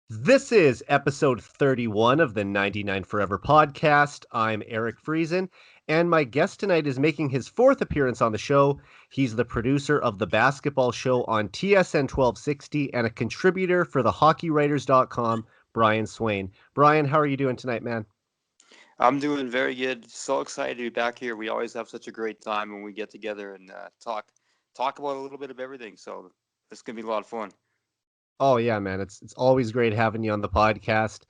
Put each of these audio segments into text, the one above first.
This is episode 31 of the 99 Forever podcast. I'm Eric Friesen, and my guest tonight is making his fourth appearance on the show. He's the producer of the basketball show on TSN 1260 and a contributor for the hockeywriters.com, Brian Swane. Brian, how are you doing tonight, man? I'm doing very good. So excited to be back here. We always have such a great time when we get together and talk about a little bit of everything. So this is gonna be a lot of fun. Oh yeah, man. It's always great having you on the podcast.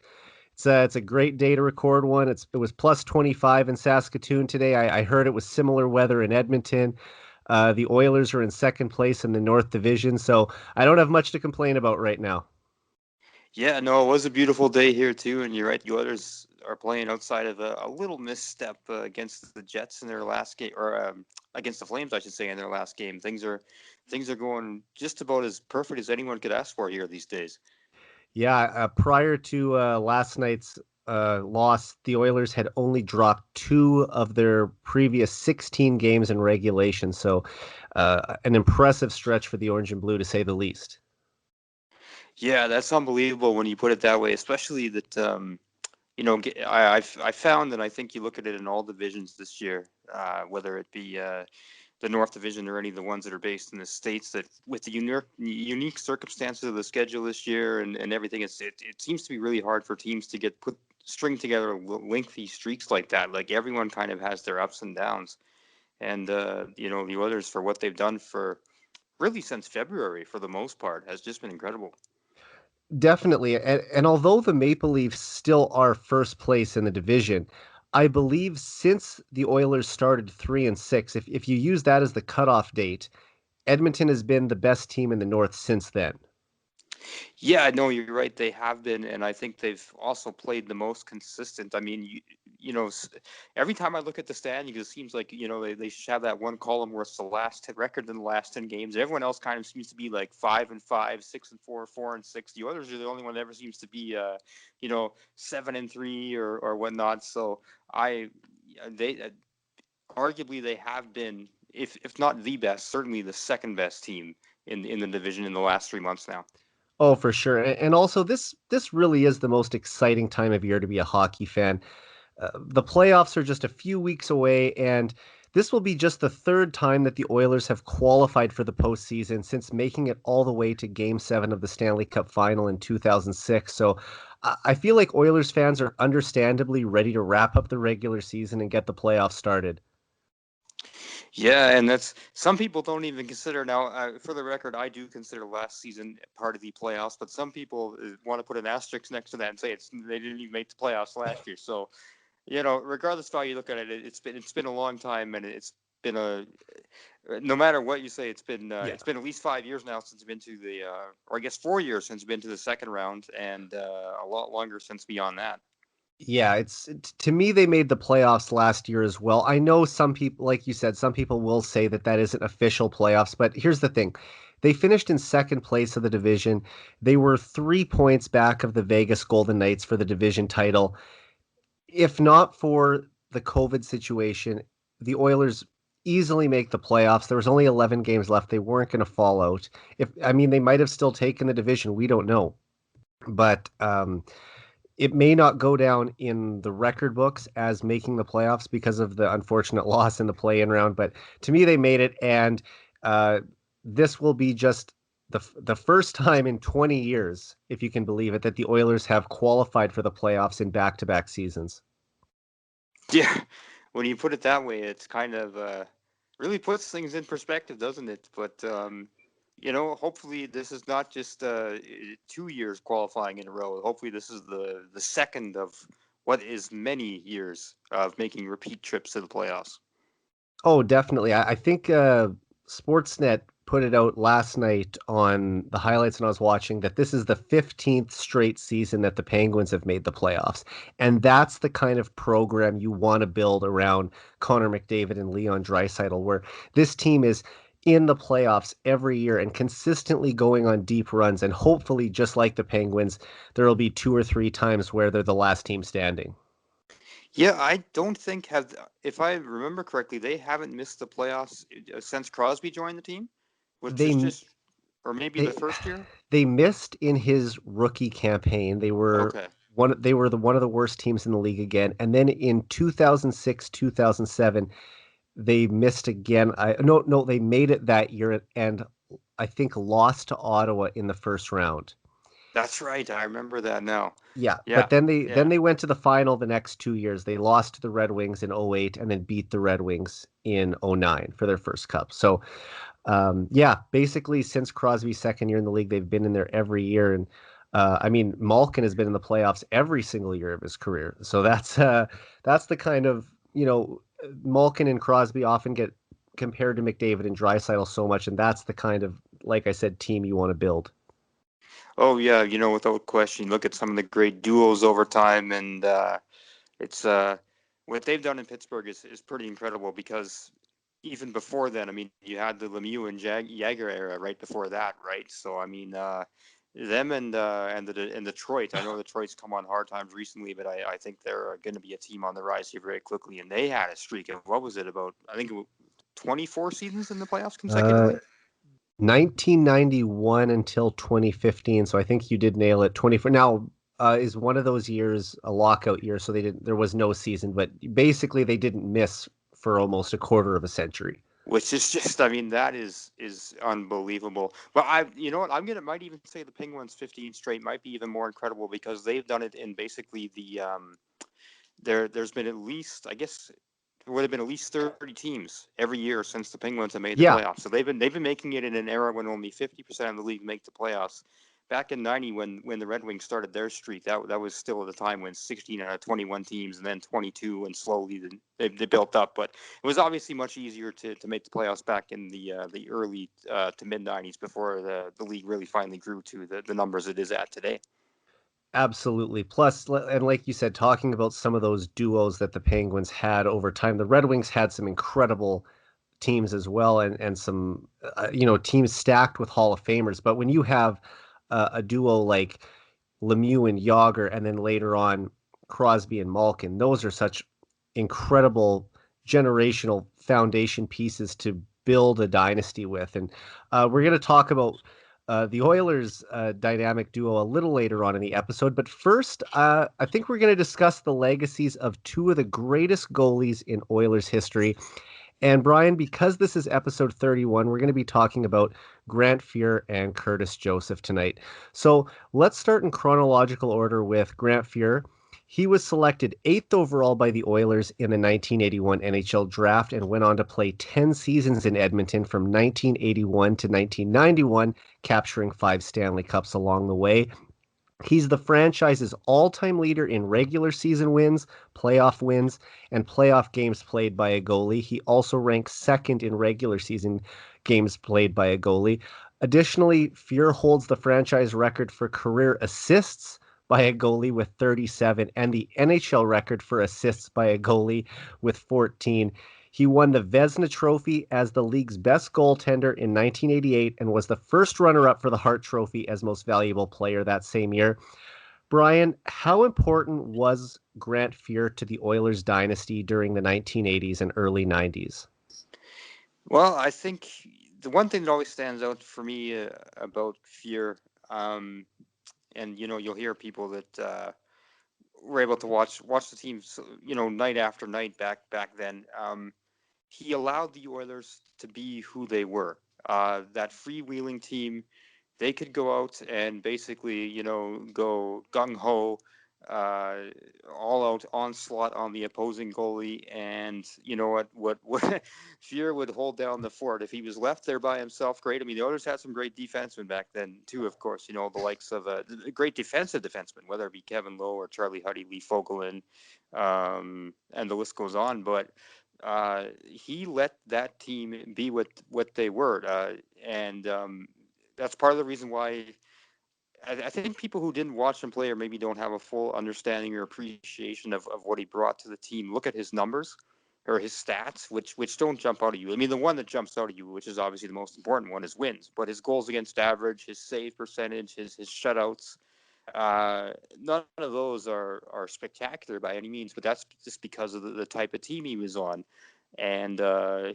It's a great day to record one. It was plus 25 in Saskatoon today. I heard it was similar weather in Edmonton. The Oilers are in second place in the North Division, so I don't have much to complain about right now. Yeah, no, it was a beautiful day here too. And you're right, the Oilers are playing outside of a little misstep against the Jets in their last game, or against the Flames, I should say, in their last game. Things are going just about as perfect as anyone could ask for here these days. Yeah, prior to last night's loss, the Oilers had only dropped two of their previous 16 games in regulation, so an impressive stretch for the Orange and Blue, to say the least. Yeah, that's unbelievable when you put it that way, especially that I found that I think you look at it in all divisions this year, whether it be the North Division or any of the ones that are based in the States, that with the unique circumstances of the schedule this year and everything, it seems to be really hard for teams to string together lengthy streaks like that. Like everyone kind of has their ups and downs, and the Oilers, for what they've done for really since February for the most part, has just been incredible. Definitely. And although the Maple Leafs still are first place in the division, I believe since the Oilers started 3-6, if you use that as the cutoff date, Edmonton has been the best team in the North since then. Yeah, no, you're right. They have been, and I think they've also played the most consistent. I mean, every time I look at the standings, it seems like they should have that one column where it's the last 10 record in the last 10 games. Everyone else kind of seems to be like 5-5, 6-4, 4-6. The others are the only one that ever seems to be, 7-3 or whatnot. So I, they arguably they have been, if not the best, certainly the second best team in the division in the last 3 months now. Oh, for sure. And also this really is the most exciting time of year to be a hockey fan. The playoffs are just a few weeks away, and this will be just the third time that the Oilers have qualified for the postseason since making it all the way to Game 7 of the Stanley Cup Final in 2006. So I feel like Oilers fans are understandably ready to wrap up the regular season and get the playoffs started. Yeah, and that's some people don't even consider now. For the record, I do consider last season part of the playoffs, but some people want to put an asterisk next to that and say they didn't even make the playoffs last year. So regardless of how you look at it, it's been a long time, and it's been a no matter what you say, Yeah. it's been at least 5 years now since we've been to the or I guess 4 years since we've been to the second round, and a lot longer since beyond that. Yeah, to me they made the playoffs last year as well. I know some people, like you said, some people will say that that isn't official playoffs, but here's the thing. They finished in second place of the division. They were 3 points back of the Vegas Golden Knights for the division title. If not for the COVID situation, the Oilers easily make the playoffs. There was only 11 games left. They weren't going to fall out. I mean, they might have still taken the division. We don't know. But it may not go down in the record books as making the playoffs because of the unfortunate loss in the play-in round. But to me, they made it, and uh, this will be just the first time in 20 years, if you can believe it, that the Oilers have qualified for the playoffs in back-to-back seasons. Yeah, when you put it that way, it's kind of really puts things in perspective, doesn't it? But hopefully this is not just 2 years qualifying in a row. Hopefully this is the second of what is many years of making repeat trips to the playoffs. Oh, definitely. I think Sportsnet put it out last night on the highlights when I was watching that this is the 15th straight season that the Penguins have made the playoffs. And that's the kind of program you want to build around Connor McDavid and Leon Dreissitel, where this team is in the playoffs every year and consistently going on deep runs. And hopefully, just like the Penguins, there will be two or three times where they're the last team standing. Yeah, I don't think have if I remember correctly, they haven't missed the playoffs since Crosby joined the team. Was They just or maybe the they first year? They missed in his rookie campaign. They were Okay. one of the worst teams in the league again. And then in 2006, 2007, they missed again. No, they made it that year and I think lost to Ottawa in the first round. That's right. I remember that now. Yeah, Yeah. but then Yeah. they went to the final the next 2 years. They lost to the Red Wings in '08 and then beat the Red Wings in '09 for their first cup. So yeah, basically since Crosby's second year in the league, they've been in there every year. And I mean, Malkin has been in the playoffs every single year of his career. So that's the kind of, Malkin and Crosby often get compared to McDavid and Dreissitel so much, and that's the kind of, like I said, team you want to build. Oh yeah, without question. Look at some of the great duos over time, and it's what they've done in Pittsburgh is pretty incredible because even before then, I mean, you had the Lemieux and Jagger era right before that, right? So I mean, them and Detroit. I know Detroit's come on hard times recently, but I think they're going to be a team on the rise here very quickly. And they had a streak of what was it about? I think it was 24 seasons in the playoffs Uh, consecutively. 1991 until 2015. So I think you did nail it. 24. Now, is one of those years a lockout year? So there was no season, but basically they didn't miss for almost a quarter of a century. Which is just, I mean, that is unbelievable. But you know what, might even say the Penguins 15 straight might be even more incredible because they've done it in basically there's been at least, I guess, there would have been at least 30 teams every year since the Penguins have made the Yeah, playoffs. So they've been making it in an era when only 50% of the league make the playoffs. Back in '90, when the Red Wings started their streak, that was still at the time when 16 out of 21 teams, and then 22, and slowly they built up. But it was obviously much easier to make the playoffs back in the early to mid '90s before the league really finally grew to the numbers it is at today. absolutely. Plus, and like you said, talking about some of those duos that the Penguins had over time, the Red Wings had some incredible teams as well, and some teams stacked with Hall of Famers. But when you have a duo like Lemieux and Yager, and then later on Crosby and Malkin, those are such incredible generational foundation pieces to build a dynasty with. And we're going to talk about the Oilers dynamic duo a little later on in the episode. But first, I think we're going to discuss the legacies of two of the greatest goalies in Oilers history. And Brian, because this is episode 31, we're going to be talking about Grant Fuhr and Curtis Joseph tonight. So let's start in chronological order with Grant Fuhr. He was selected 8th overall by the Oilers in the 1981 NHL draft and went on to play 10 seasons in Edmonton from 1981 to 1991, capturing 5 Stanley Cups along the way. He's the franchise's all-time leader in regular season wins, playoff wins, and playoff games played by a goalie. He also ranks second in regular season games played by a goalie. Additionally, Fuhr holds the franchise record for career assists by a goalie with 37 and the NHL record for assists by a goalie with 14. He won the Vezina Trophy as the league's best goaltender in 1988 and was the first runner-up for the Hart Trophy as most valuable player that same year. Brian, how important was Grant Fuhr to the Oilers dynasty during the 1980s and early 90s? Well, I think the one thing that always stands out for me about Fear, um, and you'll hear people that were able to watch the teams, night after night back then. He allowed the Oilers to be who they were. That freewheeling team, they could go out and basically, go gung ho, uh, all out onslaught on the opposing goalie, and you know what Fear would hold down the fort if he was left there by himself. Great. I mean, the Oilers had some great defensemen back then too. Of course, the likes of great defensive defensemen, whether it be Kevin Lowe or Charlie Huddy, Lee Fogelin, and the list goes on. But he let that team be what they were, and that's part of the reason why I think people who didn't watch him play or maybe don't have a full understanding or appreciation of what he brought to the team look at his numbers or his stats, which don't jump out at you. I mean, the one that jumps out at you, which is obviously the most important one, is wins. But his goals against average, his save percentage, his shutouts, none of those are spectacular by any means. But that's just because of the type of team he was on, and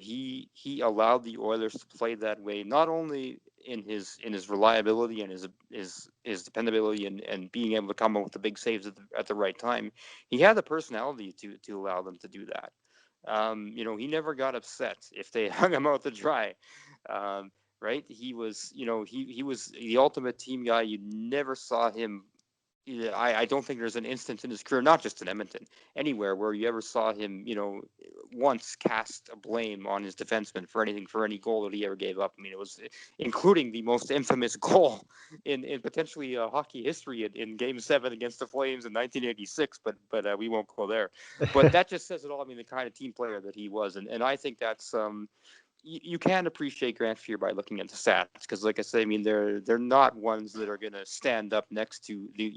he allowed the Oilers to play that way. Not only in his reliability and his dependability and being able to come up with the big saves at the right time. He had the personality to allow them to do that. He never got upset if they hung him out to dry. Right? He was, he was the ultimate team guy. You never saw him. Yeah, I don't think there's an instance in his career, not just in Edmonton, anywhere where you ever saw him, once cast a blame on his defenseman for anything, for any goal that he ever gave up. I mean, it was including the most infamous goal in potentially hockey history in Game 7 against the Flames in 1986, but we won't go there. But that just says it all. I mean, the kind of team player that he was, and I think that's you can appreciate Grant Fuhr by looking at the stats because, like I say, I mean they're not ones that are going to stand up next to the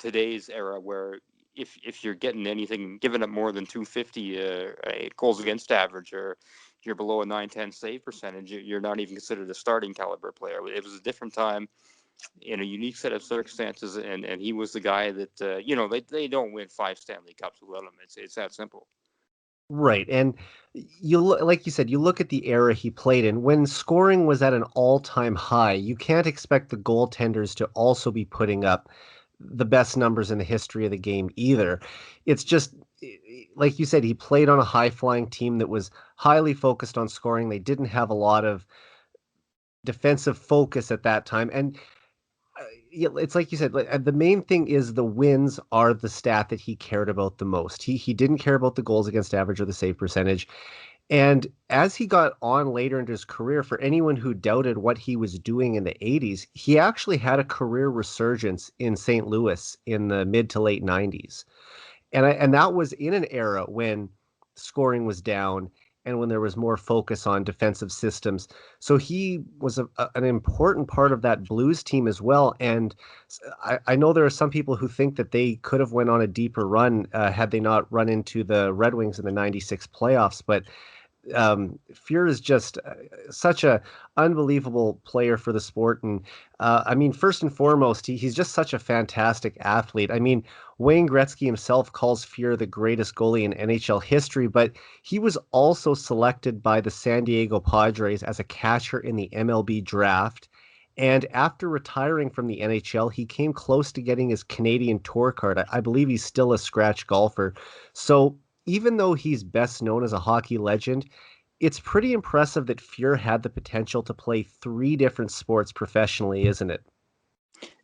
today's era where if you're getting anything giving up more than 250 goals against average or you're below a 910 save percentage, you're not even considered a starting caliber player. It was a different time in a unique set of circumstances, and he was the guy that they don't win 5 Stanley Cups without him. It's that simple. Right. And like you said, you look at the era he played in when scoring was at an all-time high. You can't expect the goaltenders to also be putting up the best numbers in the history of the game either. It's just like you said, he played on a high-flying team that was highly focused on scoring. They didn't have a lot of defensive focus at that time. And yeah, it's like you said, the main thing is the wins are the stat that he cared about the most. He didn't care about the goals against average or the save percentage. And as he got on later into his career, for anyone who doubted what he was doing in the 80s, he actually had a career resurgence in St. Louis in the mid to late 90s. And that was in an era when scoring was down and when there was more focus on defensive systems. So he was an important part of that Blues team as well. And I know there are some people who think that they could have went on a deeper run had they not run into the Red Wings in the 96 playoffs. But Fuhr is just such a unbelievable player for the sport. And I mean, first and foremost, he's just such a fantastic athlete. I mean, Wayne Gretzky himself calls Fuhr the greatest goalie in NHL history, but he was also selected by the San Diego Padres as a catcher in the MLB draft. And after retiring from the NHL, he came close to getting his Canadian tour card. I believe he's still a scratch golfer. So even though he's best known as a hockey legend, it's pretty impressive that Fuhr had the potential to play 3 different sports professionally, isn't it?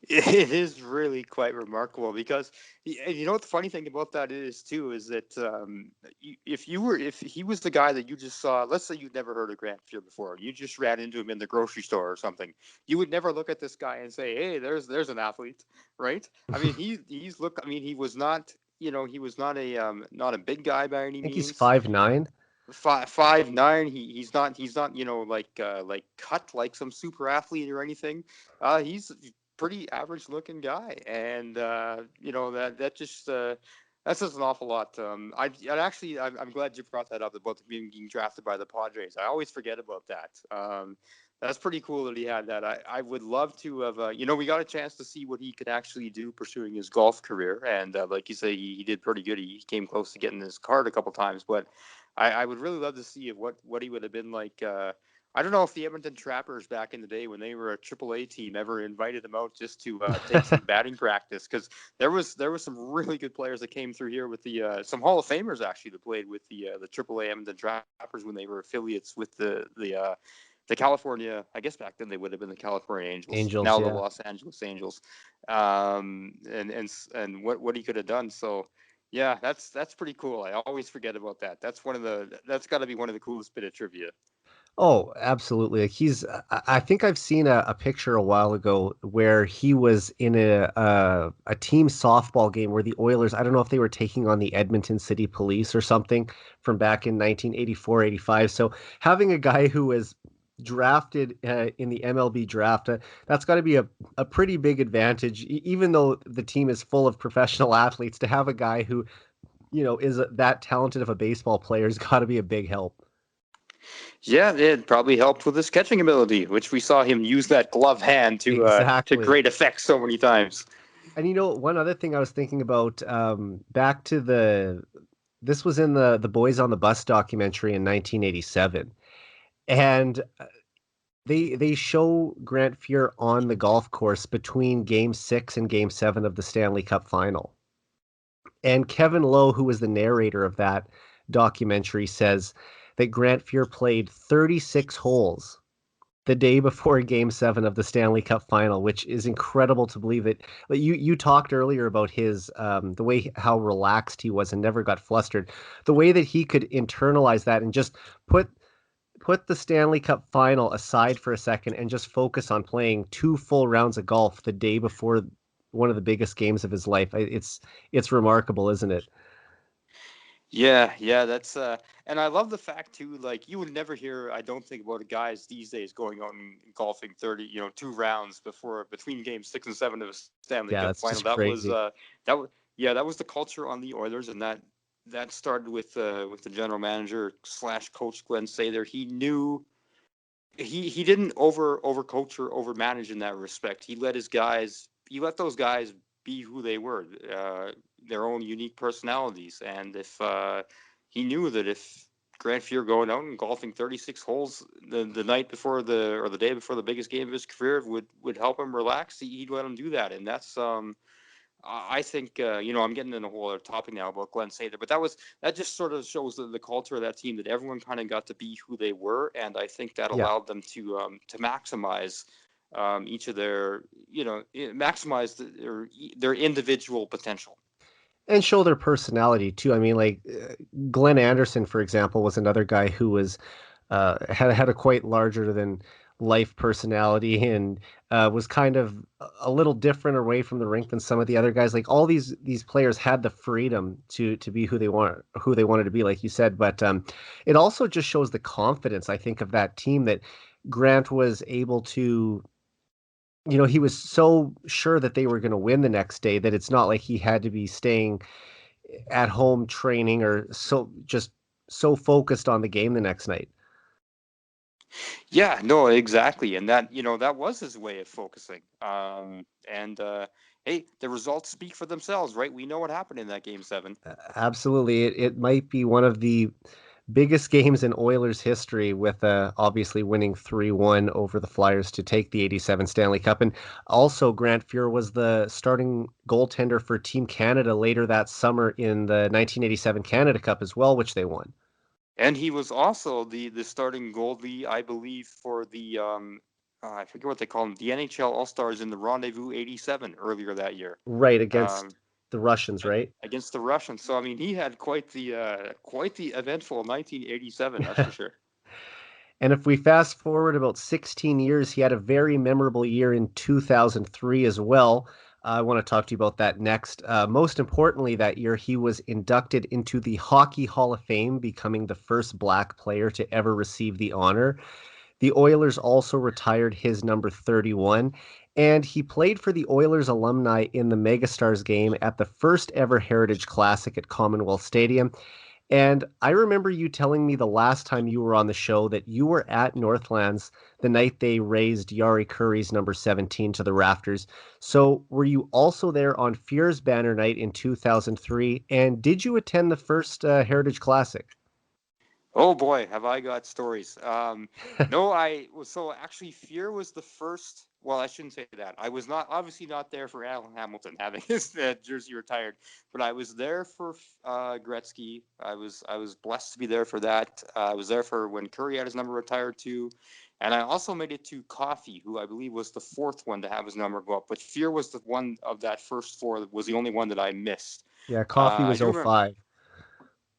It is really quite remarkable because what the funny thing about that is too is that if he was the guy that you just saw, let's say you'd never heard of Grant Fuhr before, you just ran into him in the grocery store or something, you would never look at this guy and say, hey, there's an athlete, right? I mean, he was not, he was not a big guy by any I think he's means. 5'9". 5'9". He's not like cut like some super athlete or anything. He's pretty average looking guy, and that just that says an awful lot. I'm glad you brought that up about being drafted by the Padres. I always forget about that. That's pretty cool that he had that. I would love to have, we got a chance to see what he could actually do pursuing his golf career. And like you say, he did pretty good. He came close to getting his card a couple times, but I would really love to see what he would have been like. I don't know if the Edmonton Trappers back in the day when they were a AAA team ever invited him out just to take some batting practice, because there was some really good players that came through here with the some Hall of Famers actually that played with the AAA Edmonton Trappers when they were affiliates with the California, I guess back then they would have been the California Angels, Angels, now the yeah. Los Angeles Angels, and what he could have done. So yeah, that's pretty cool. I always forget about that. That's got to be one of the coolest bit of trivia. Oh, absolutely. Like I think I've seen a picture a while ago where he was in a team softball game where the Oilers, I don't know if they were taking on the Edmonton City Police or something from back in 1984, 85. So having a guy who was drafted in the MLB draft, that's got to be a pretty big advantage, even though the team is full of professional athletes. To have a guy who, is that talented of a baseball player has got to be a big help. Yeah, it probably helped with his catching ability, which we saw him use that glove hand to Exactly. great effect so many times. And one other thing I was thinking about, back to this was in the Boys on the Bus documentary in 1987. And They show Grant Fuhr on the golf course between Game 6 and Game 7 of the Stanley Cup Final. And Kevin Lowe, who was the narrator of that documentary, says that Grant Fuhr played 36 holes the day before Game 7 of the Stanley Cup Final, which is incredible to believe that. But you talked earlier about his the way how relaxed he was and never got flustered. The way that he could internalize that and just put the Stanley Cup Final aside for a second and just focus on playing 2 full rounds of golf the day before one of the biggest games of his life. It's remarkable, isn't it? Yeah, yeah, that's and I love the fact too, like you would never hear, I don't think, about guys these days going out and golfing 30, 2 rounds between games 6 and 7 of a Stanley Yeah, Cup that's final. just That was crazy. that was the culture on the Oilers, and that started with the general manager slash coach Glenn Sather. He knew he didn't over coach or over manage in that respect. He let those guys be who they were, their own unique personalities. And if he knew that if Grant Fuhr going out and golfing 36 holes the night before or the day before the biggest game of his career would help him relax, he'd let him do that. And that's I think I'm getting in a whole other topic now about Glenn Sather, but that just sort of shows the culture of that team, that everyone kind of got to be who they were, and I think that Yeah. allowed them to maximize each of their maximize their individual potential. And show their personality too. I mean, like Glenn Anderson, for example, was another guy who was had a quite larger than life personality and was kind of a little different away from the rink than some of the other guys. Like all these players had the freedom to be who they wanted to be, like you said. But it also just shows the confidence, I think, of that team that Grant was able to. He was so sure that they were going to win the next day that it's not like he had to be staying at home training or so focused on the game the next night. Yeah, no, exactly, and that was his way of focusing. And hey, the results speak for themselves, right? We know what happened in that game 7. Absolutely. It might be one of the biggest games in Oilers history with obviously winning 3-1 over the Flyers to take the 87 Stanley Cup. And also Grant Fuhr was the starting goaltender for Team Canada later that summer in the 1987 Canada Cup as well, which they won. And he was also the starting goalie, I believe, for the I forget what they call them, the NHL All Stars in the Rendezvous '87 earlier that year, Right, against um, the Russians, right? against the Russians. So I mean, he had quite the eventful 1987, that's for sure. And if we fast forward about 16 years, he had a very memorable year in 2003 as well. I want to talk to you about that next. Most importantly, that year, he was inducted into the Hockey Hall of Fame, becoming the first Black player to ever receive the honor. The Oilers also retired his number 31, and he played for the Oilers alumni in the Megastars game at the first ever Heritage Classic at Commonwealth Stadium. And I remember you telling me the last time you were on the show that you were at Northlands the night they raised Yari Curry's number 17 to the rafters. So were you also there on Fear's banner night in 2003? And did you attend the first Heritage Classic? Oh boy, have I got stories. No, so actually Fear was the first. Well, I shouldn't say that. I was not obviously not there for Alan Hamilton having his jersey retired, but I was there for Gretzky. I was blessed to be there for that. I was there for when Curry had his number retired too, and I also made it to Coffee, who I believe was the fourth one to have his number go up. But Fear was the one of that first four that was the only one that I missed. Yeah, Coffee I was do remember. 05.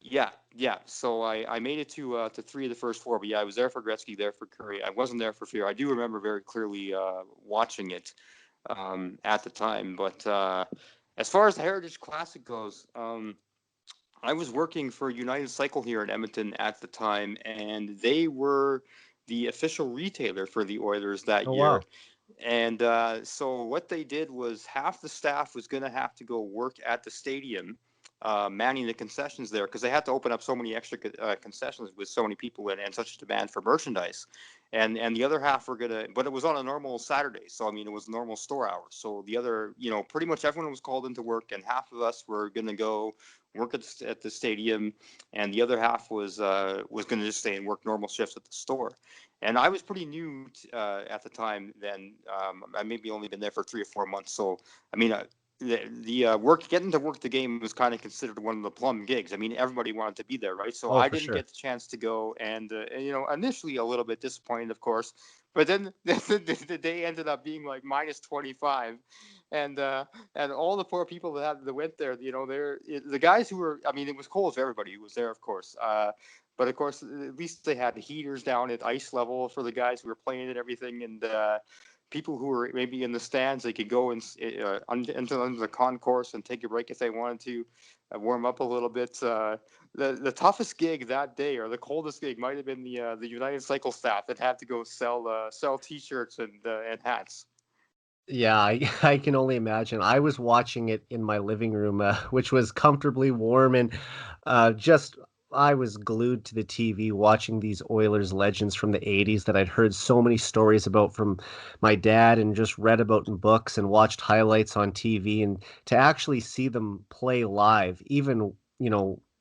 Yeah, yeah. So I made it to three of the first four, but yeah, I was there for Gretzky, there for Curry. I wasn't there for Fear. I do remember very clearly watching it at the time. But as far as the Heritage Classic goes, I was working for United Cycle here in Edmonton at the time, and they were the official retailer for the Oilers that Oh, year. wow. And so what they did was half the staff was going to have to go work at the stadium manning the concessions there because they had to open up so many extra concessions with so many people and such demand for merchandise. And the other half were gonna, but it was on a normal Saturday, so I mean it was normal store hours. So the other, pretty much everyone was called into work, and half of us were gonna go work at the stadium, and the other half was gonna just stay and work normal shifts at the store. And I was pretty new at the time then. I maybe only been there for 3 or 4 months, so I mean. The work getting to work the game was kind of considered one of the plum gigs. I mean, everybody wanted to be there, right? So Oh, I for didn't sure. get the chance to go, and initially a little bit disappointed, of course, but then the day ended up being like minus 25, and all the poor people that went there, the guys who were, I mean, it was cold for everybody who was there, of course. But of course, at least they had heaters down at ice level for the guys who were playing and everything, and people who were maybe in the stands, they could go into the concourse and take a break if they wanted to, warm up a little bit. The toughest gig that day, or the coldest gig, might have been the United Cycle staff that had to go sell T-shirts and hats. Yeah, I can only imagine. I was watching it in my living room, which was comfortably warm, and just I was glued to the TV watching these Oilers legends from the 80s that I'd heard so many stories about from my dad and just read about in books and watched highlights on TV. And to actually see them play live, even,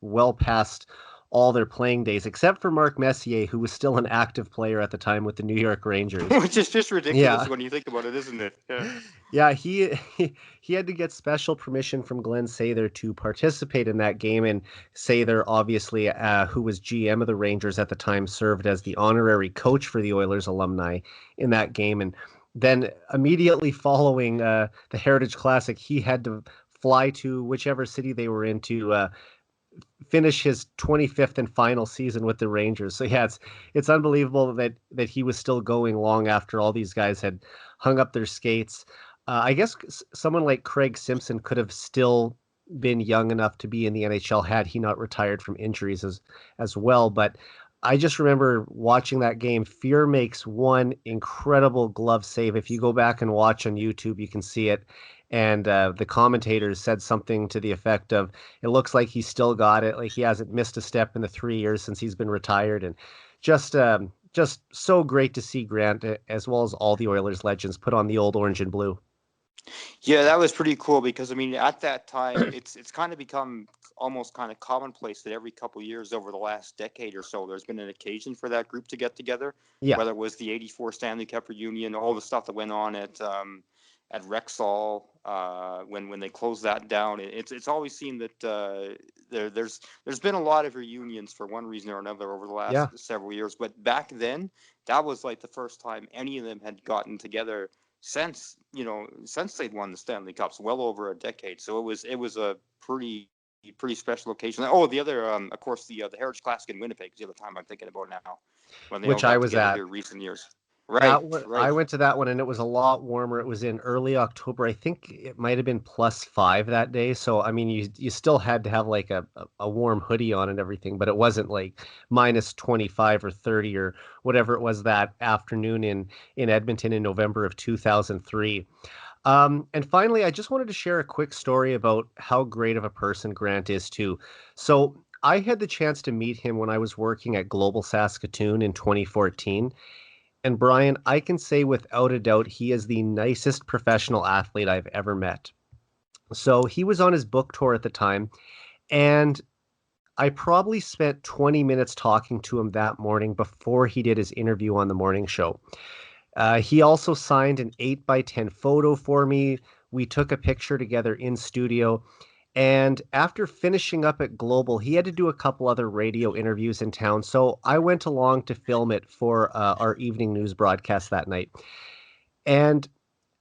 well past all their playing days, except for Mark Messier, who was still an active player at the time with the New York Rangers. Which is just ridiculous Yeah. when you think about it, isn't it? Yeah. Yeah, he had to get special permission from Glenn Sather to participate in that game, and Sather, obviously, who was GM of the Rangers at the time, served as the honorary coach for the Oilers alumni in that game. And then immediately following the Heritage Classic, he had to fly to whichever city they were in to finish his 25th and final season with the Rangers. So yeah, it's unbelievable that he was still going long after all these guys had hung up their skates. I guess someone like Craig Simpson could have still been young enough to be in the NHL had he not retired from injuries as well. But I just remember watching that game. Fear makes one incredible glove save. If you go back and watch on YouTube, you can see it. And the commentators said something to the effect of, "It looks like he's still got it. Like he hasn't missed a step in the 3 years since he's been retired." And just so great to see Grant, as well as all the Oilers legends, put on the old orange and blue. Yeah, that was pretty cool because I mean, at that time, it's kind of become almost kind of commonplace that every couple of years over the last decade or so, there's been an occasion for that group to get together. Yeah, Whether it was the '84 Stanley Cup reunion, all the stuff that went on at Rexall when they closed that down. It's always seemed that there's been a lot of reunions for one reason or another over the yeah. last several years. But back then, that was like the first time any of them had gotten together since they'd won the Stanley Cups, well over a decade. So it was a pretty special occasion. Oh, the other, of course, the Heritage Classic in Winnipeg is the other time I'm thinking about now, when they all Which I got was together at. here recent years. Right, right. I went to that one and it was a lot warmer. It was in early October. I think it might have been +5 that day. So I mean, you still had to have like a warm hoodie on and everything, but it wasn't like -25 or 30 or whatever it was that afternoon in Edmonton in November of 2003. And finally, I just wanted to share a quick story about how great of a person Grant is too. So I had the chance to meet him when I was working at Global Saskatoon in 2014. And Brian, I can say without a doubt, he is the nicest professional athlete I've ever met. So he was on his book tour at the time, and I probably spent 20 minutes talking to him that morning before he did his interview on the morning show. He also signed an 8 by 10 photo for me. We took a picture together in studio. And after finishing up at Global, he had to do a couple other radio interviews in town. So I went along to film it for our evening news broadcast that night. And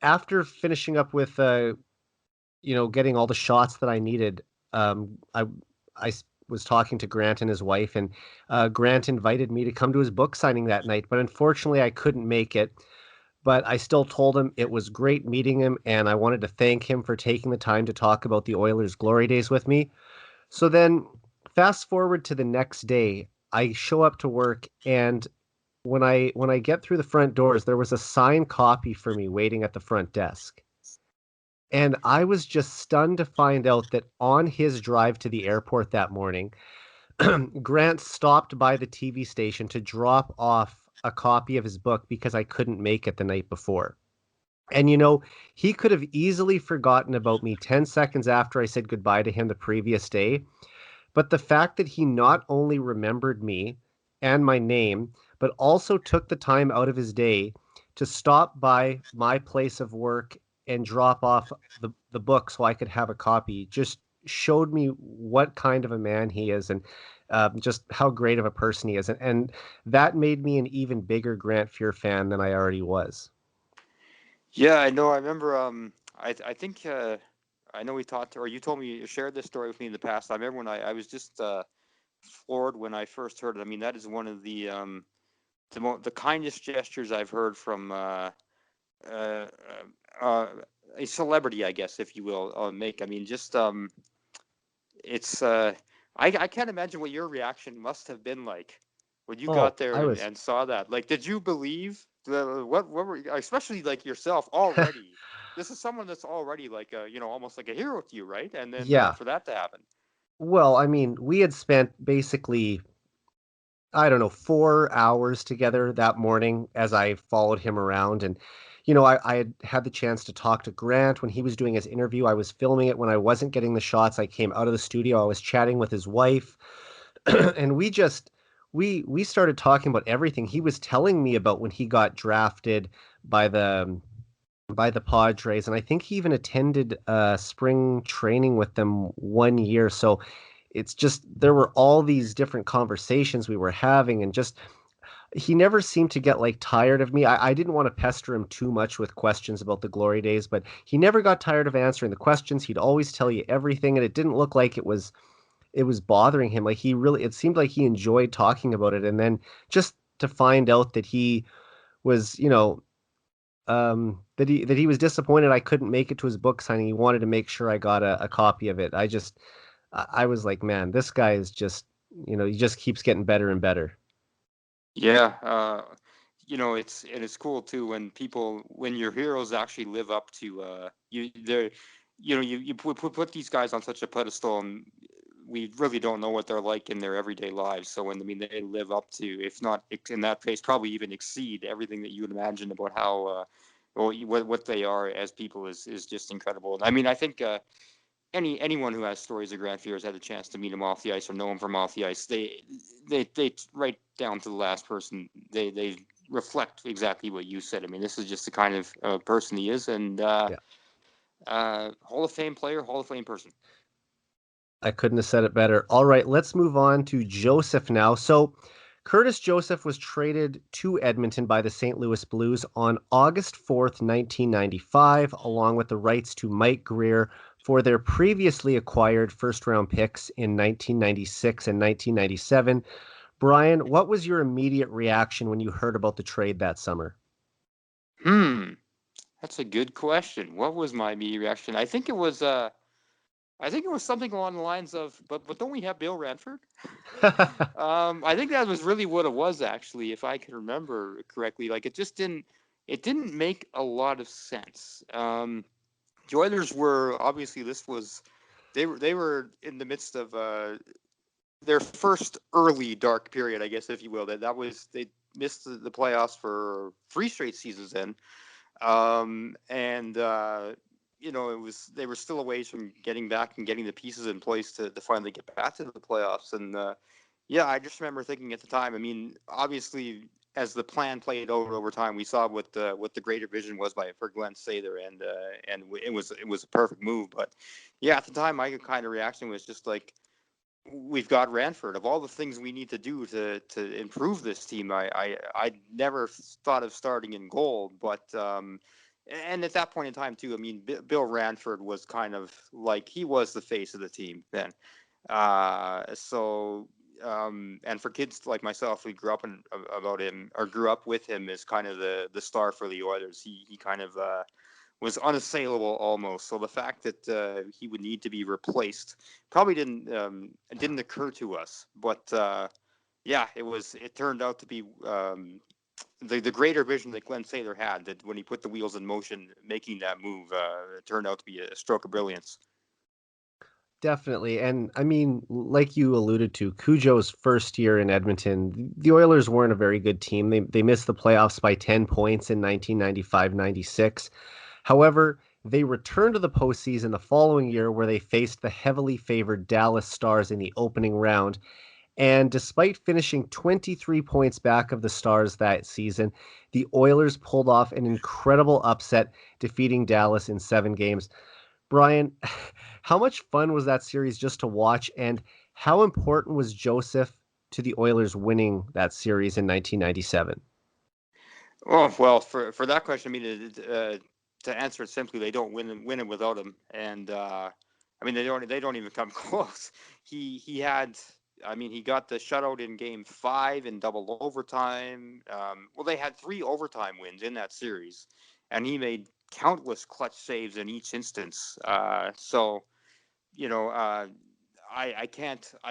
after finishing up with, getting all the shots that I needed, um, I, I was talking to Grant and his wife, and Grant invited me to come to his book signing that night. But unfortunately, I couldn't make it. But I still told him it was great meeting him, and I wanted to thank him for taking the time to talk about the Oilers' glory days with me. So then, fast forward to the next day, I show up to work, and when I get through the front doors, there was a signed copy for me waiting at the front desk. And I was just stunned to find out that on his drive to the airport that morning, Grant stopped by the TV station to drop off a copy of his book because I couldn't make it the night before. And he could have easily forgotten about me 10 seconds after I said goodbye to him the previous day. But the fact that he not only remembered me and my name, but also took the time out of his day to stop by my place of work and drop off the book so I could have a copy just showed me what kind of a man he is, and just how great of a person he is. And that made me an even bigger Grant Fuhr fan than I already was. Yeah, I know. I remember. I think. I know we talked, or you told me you shared this story with me in the past. I remember when I was just floored when I first heard it. I mean, that is one of the kindest gestures I've heard from uh, uh, a celebrity, I guess, if you will, make. I mean, just it's I can't imagine what your reaction must have been like when you Oh, got there I and, was and saw that. Like, did you believe what were especially like yourself already? This is someone that's already like almost like a hero to you, right? And then yeah. for that to happen. Well, I mean, we had spent basically, I don't know, 4 hours together that morning as I followed him around. And, I had the chance to talk to Grant when he was doing his interview. I was filming it when I wasn't getting the shots. I came out of the studio. I was chatting with his wife. And we started talking about everything. He was telling me about when he got drafted by the Padres, and I think he even attended spring training with them 1 year. So it's just there were all these different conversations we were having, and just he never seemed to get like tired of me. I didn't want to pester him too much with questions about the glory days, but he never got tired of answering the questions. He'd always tell you everything, and it didn't look like it was bothering him. Like it seemed like he enjoyed talking about it. And then just to find out that he was, that he was disappointed I couldn't make it to his book signing. He wanted to make sure I got a copy of it. I was like, man, this guy is just, he just keeps getting better and better. Yeah, it's cool too when your heroes actually live up to you put these guys on such a pedestal, and we really don't know what they're like in their everyday lives. So when I mean they live up to, if not in that case, probably even exceed everything that you would imagine about how what they are as people is just incredible. I mean, I think anyone who has stories of Grant Fuhr has had a chance to meet him off the ice or know him from off the ice. They right down to the last person. They reflect exactly what you said. I mean, this is just the kind of person he is, and Yeah. Hall of Fame player, Hall of Fame person. I couldn't have said it better. All right, let's move on to Joseph now. So, Curtis Joseph was traded to Edmonton by the St. Louis Blues on August 4th, 1995, along with the rights to Mike Greer for their previously acquired first round picks in 1996 and 1997. Brian, what was your immediate reaction when you heard about the trade that summer? Hmm, that's a good question. What was my immediate reaction? I think it was something along the lines of, but don't we have Bill Ranford? I think that was really what it was, actually, if I can remember correctly. Like it didn't make a lot of sense. The Oilers were obviously they were in the midst of their first early dark period, I guess, if you will. That was they missed the playoffs for 3 straight seasons then, and it was they were still a ways from getting back and getting the pieces in place to finally get back to the playoffs. And yeah, I just remember thinking at the time. I mean, obviously, as the plan played over time, we saw what the greater vision was for Glenn Sather, and it was a perfect move. But yeah, at the time, my kind of reaction was just like, we've got Ranford. Of all the things we need to do to improve this team, I never thought of starting in goal, but and at that point in time too, I mean, Bill Ranford was kind of like he was the face of the team then. So and for kids like myself who grew up about him or grew up with him as kind of the star for the Oilers, he kind of was unassailable almost. So the fact that he would need to be replaced probably didn't occur to us. But yeah, it turned out to be. the greater vision that Glenn Saylor had, that when he put the wheels in motion, making that move turned out to be a stroke of brilliance. Definitely. And I mean, like you alluded to, Cujo's first year in Edmonton, the Oilers weren't a very good team. They missed the playoffs by 10 points in 1995-96. However, they returned to the postseason the following year where they faced the heavily favored Dallas Stars in the opening round. And despite finishing 23 points back of the Stars that season, the Oilers pulled off an incredible upset, defeating Dallas in 7 games. Brian, how much fun was that series just to watch, and how important was Joseph to the Oilers winning that series in 1997? Oh well, for that question, I mean, to answer it simply, they don't win it without him, and I mean they don't even come close. He had, I mean, he got the shutout in Game 5 in double overtime. Well, they had 3 overtime wins in that series, and he made countless clutch saves in each instance. So you know, I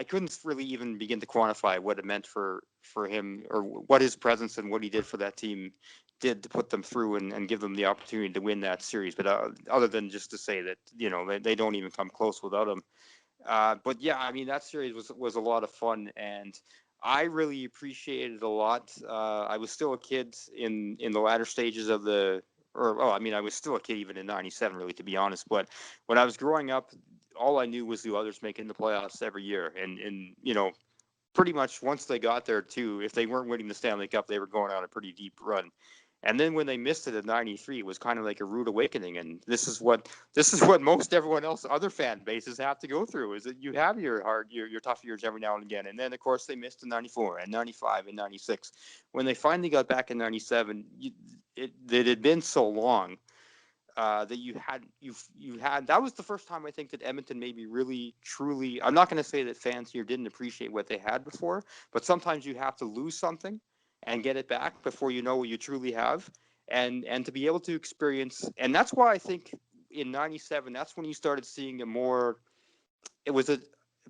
couldn't really even begin to quantify what it meant for him, or what his presence and what he did for that team did to put them through and give them the opportunity to win that series. But other than just to say that, they don't even come close without him. But yeah, I mean, that series was a lot of fun, and I really appreciated it a lot. I was still a kid in the latter stages of the, or well, I mean, I was still a kid even in '97, really, to be honest. But when I was growing up, all I knew was the others making the playoffs every year, and pretty much once they got there too, if they weren't winning the Stanley Cup, they were going on a pretty deep run. And then when they missed it in '93, it was kind of like a rude awakening. And this is what most everyone else, other fan bases, have to go through. Is that you have your tough years every now and again. And then of course they missed in '94 and '95 and '96. When they finally got back in '97, it had been so long that you had that was the first time I think that Edmonton maybe really truly. I'm not going to say that fans here didn't appreciate what they had before, but sometimes you have to lose something and get it back before you know what you truly have, and to be able to experience. And that's why I think in '97, that's when you started seeing a more. It was a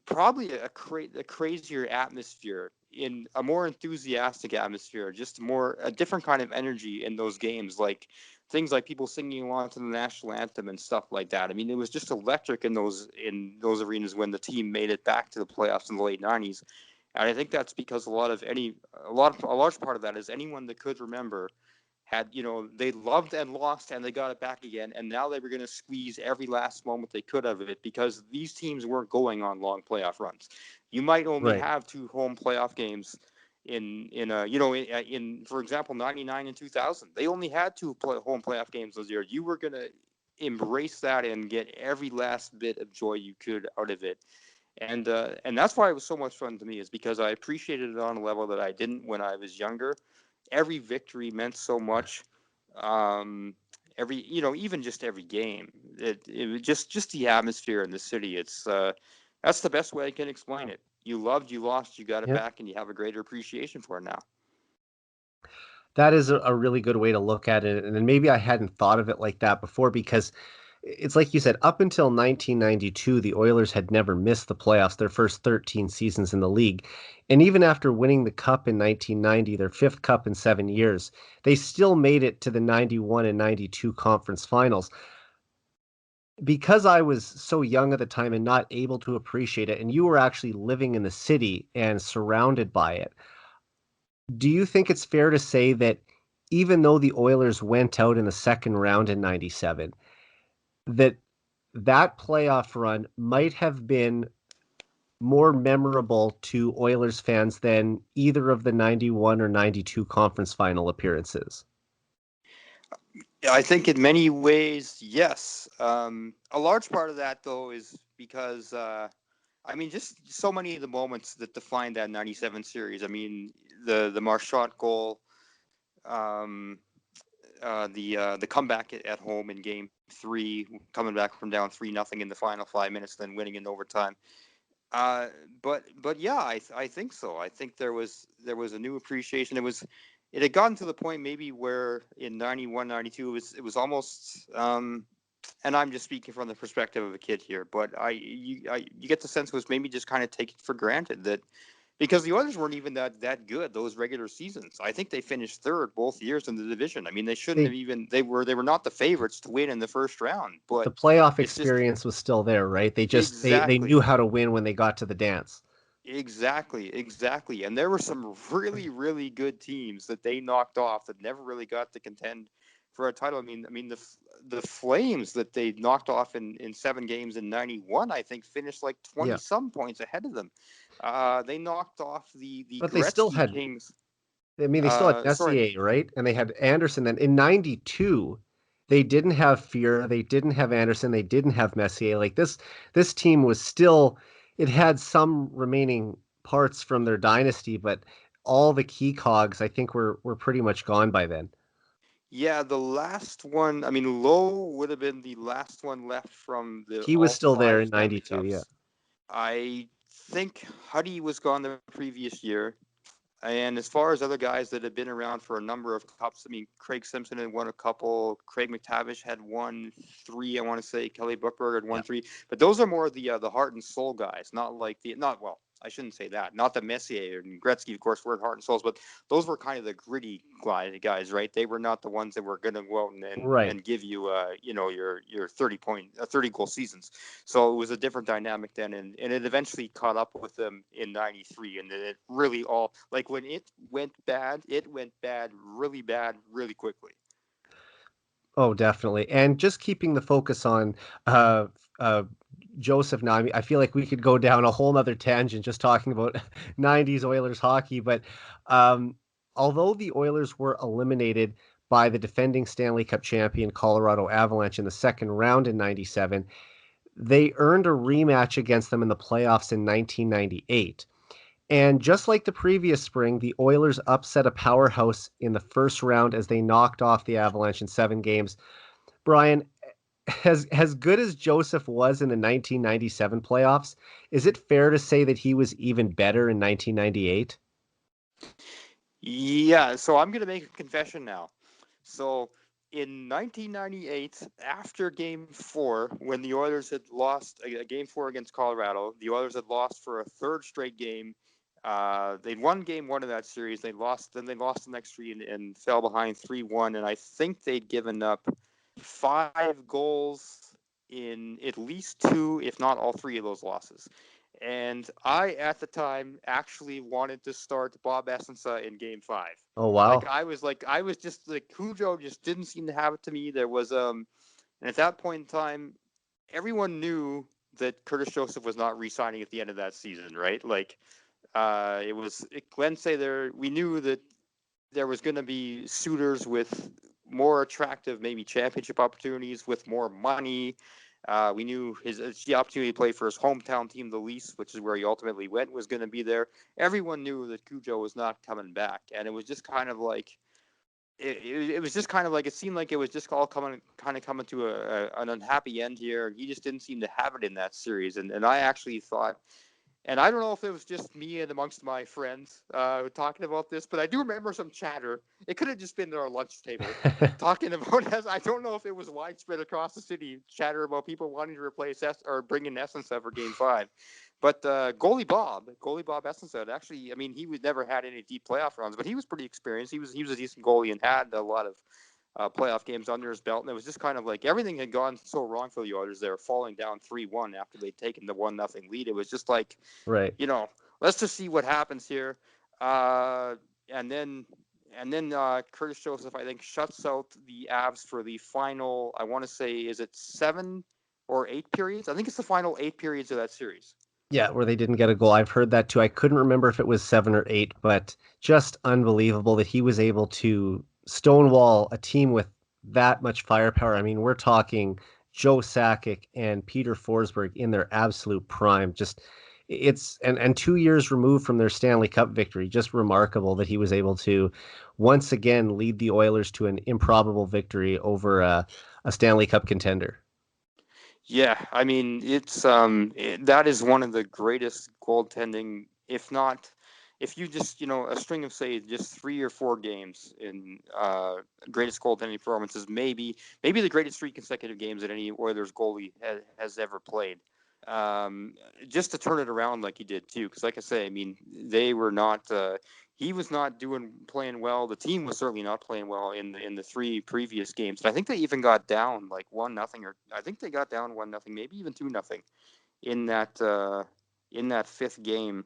probably a crazier atmosphere, in a more enthusiastic atmosphere, just more a different kind of energy in those games, like things like people singing along to the national anthem and stuff like that. I mean, it was just electric in those arenas when the team made it back to the playoffs in the late '90s. And I think that's because a large part of that is anyone that could remember had, they loved and lost and they got it back again, and now they were going to squeeze every last moment they could of it, because these teams weren't going on long playoff runs. You might only Right. have 2 home playoff games in for example '99 and 2000. They only had home playoff games those years. You were going to embrace that and get every last bit of joy you could out of it. And that's why it was so much fun to me, is because I appreciated it on a level that I didn't when I was younger. Every victory meant so much. Um, even just every game, it was just the atmosphere in the city. That's the best way I can explain it. You loved, you lost, you got it Yeah. back, and you have a greater appreciation for it now. That is a really good way to look at it. And then maybe I hadn't thought of it like that before, because it's like you said, up until 1992, the Oilers had never missed the playoffs their first 13 seasons in the league. And even after winning the cup in 1990, their fifth cup in 7 years, they still made it to the 91 and 92 conference finals. Because I was so young at the time and not able to appreciate it, and you were actually living in the city and surrounded by it, do you think it's fair to say that even though the Oilers went out in the second round in 97, that that playoff run might have been more memorable to Oilers fans than either of the 91 or 92 conference final appearances? I think in many ways, yes. A large part of that, though, is because I mean, just so many of the moments that defined that '97 series. I mean, the Marchand goal, um, the comeback at home in Game 3, coming back from down 3-0 in the final 5 minutes, then winning in overtime. Uh, but yeah, I think so. I think there was a new appreciation. It had gotten to the point maybe where in '91, '92 it was almost. And I'm just speaking from the perspective of a kid here, but you get the sense it was maybe just kind of taken for granted that because the Oilers weren't even that good those regular seasons. I think they finished third both years in the division. I mean, they shouldn't They have even. They were not the favorites to win in the first round, the but playoff it's just experience was still there, right? They exactly. knew how to win when they got to the dance. Exactly. And there were some really, really good teams that they knocked off that never really got to contend for a title. I mean the Flames that they knocked off in 7 games in '91, I think, finished like 20 Yeah, some points ahead of them. They knocked off the but they still Gretzky had. Kings. I mean, they still had Sorry. Messier, right? And they had Anderson. Then in '92, they didn't have Fear, they didn't have Anderson, they didn't have Messier. Like this team was still. It had some remaining parts from their dynasty, but all the key cogs, I think, were pretty much gone by then. Yeah, the last one. I mean, Lowe would have been the last one left from the He was all still there five in Stanley '92. Yeah, Cups. I think Huddy was gone the previous year. And as far as other guys that have been around for a number of cups, I mean, Craig Simpson had won a couple. Craig McTavish had won 3, I want to say. Kelly Buchberg had yeah, won 3. But those are more the heart and soul guys, not like not well. I shouldn't say that. Not the Messier and Gretzky, of course, were heart and souls, but those were kind of the gritty guys, right? They were not the ones that were going to go out and, right. and give you, your 30 goal seasons. So it was a different dynamic then, and it eventually caught up with them in '93, and then it really all like when it went bad, really quickly. Oh, definitely. And just keeping the focus on uh, uh, Joseph now, I feel like we could go down a whole nother tangent just talking about '90s Oilers hockey. But um, although the Oilers were eliminated by the defending Stanley Cup champion Colorado Avalanche in the second round in '97, they earned a rematch against them in the playoffs in 1998. And just like the previous spring, the Oilers upset a powerhouse in the first round as they knocked off the Avalanche in 7 games. Brian, as good as Joseph was in the 1997 playoffs, is it fair to say that he was even better in 1998? Yeah, so I'm gonna make a confession now. So in 1998, after Game 4, when the Oilers had lost a Game 4 against Colorado, the Oilers had lost for a third straight game. They'd won Game 1 of that series. Then they lost the next 3 and fell behind 3-1. And I think they'd given up 5 goals in at least 2, if not all 3 of those losses. And I, at the time, actually wanted to start Bob Essensa in Game 5. Oh, wow. I was just like, Cujo just didn't seem to have it to me. There was and at that point in time, everyone knew that Curtis Joseph was not re-signing at the end of that season, right? Like, Glenn say there. We knew that there was going to be suitors with more attractive, maybe championship opportunities with more money. We knew the opportunity to play for his hometown team, the Leafs, which is where he ultimately went, was going to be there. Everyone knew that Cujo was not coming back, and it was just kind of like it was just kind of like it seemed like it was just all coming to an unhappy end here. He just didn't seem to have it in that series, and I actually thought, and I don't know if it was just me and amongst my friends talking about this, but I do remember some chatter. It could have just been at our lunch table talking about as I don't know if it was widespread across the city chatter about people wanting to replace or bring in Essence for Game 5. But goalie Bob Essence, actually, I mean, he was never had any deep playoff runs, but he was pretty experienced. He was a decent goalie and had a lot of playoff games under his belt, and it was just kind of like everything had gone so wrong for the Oilers. They were falling down 3-1 after they'd taken the 1-0 lead. It was just like, Right. you know, let's just see what happens here. Uh, and then Curtis Joseph, I think, shuts out the Avs for the final. I want to say, is it 7 or 8 periods? I think it's the final 8 periods of that series. Yeah, where they didn't get a goal. I've heard that too. I couldn't remember if it was 7 or 8, but just unbelievable that he was able to stonewall a team with that much firepower. I mean, we're talking Joe Sakic and Peter Forsberg in their absolute prime. Just it's and 2 years removed from their Stanley Cup victory. Just remarkable that he was able to once again lead the Oilers to an improbable victory over a Stanley Cup contender. Yeah, I mean, that is one of the greatest goaltending, if not, if you just, a string of, say, just 3 or 4 games in greatest goaltending performances, maybe the greatest 3 consecutive games that any Oilers goalie has ever played. just to turn it around like he did too. Because, like I say, I mean, they were not. He was not playing well. The team was certainly not playing well in the three previous games. I think they even got down like 1-0, or I think they got down 1-0, maybe even 2-0 in that fifth game.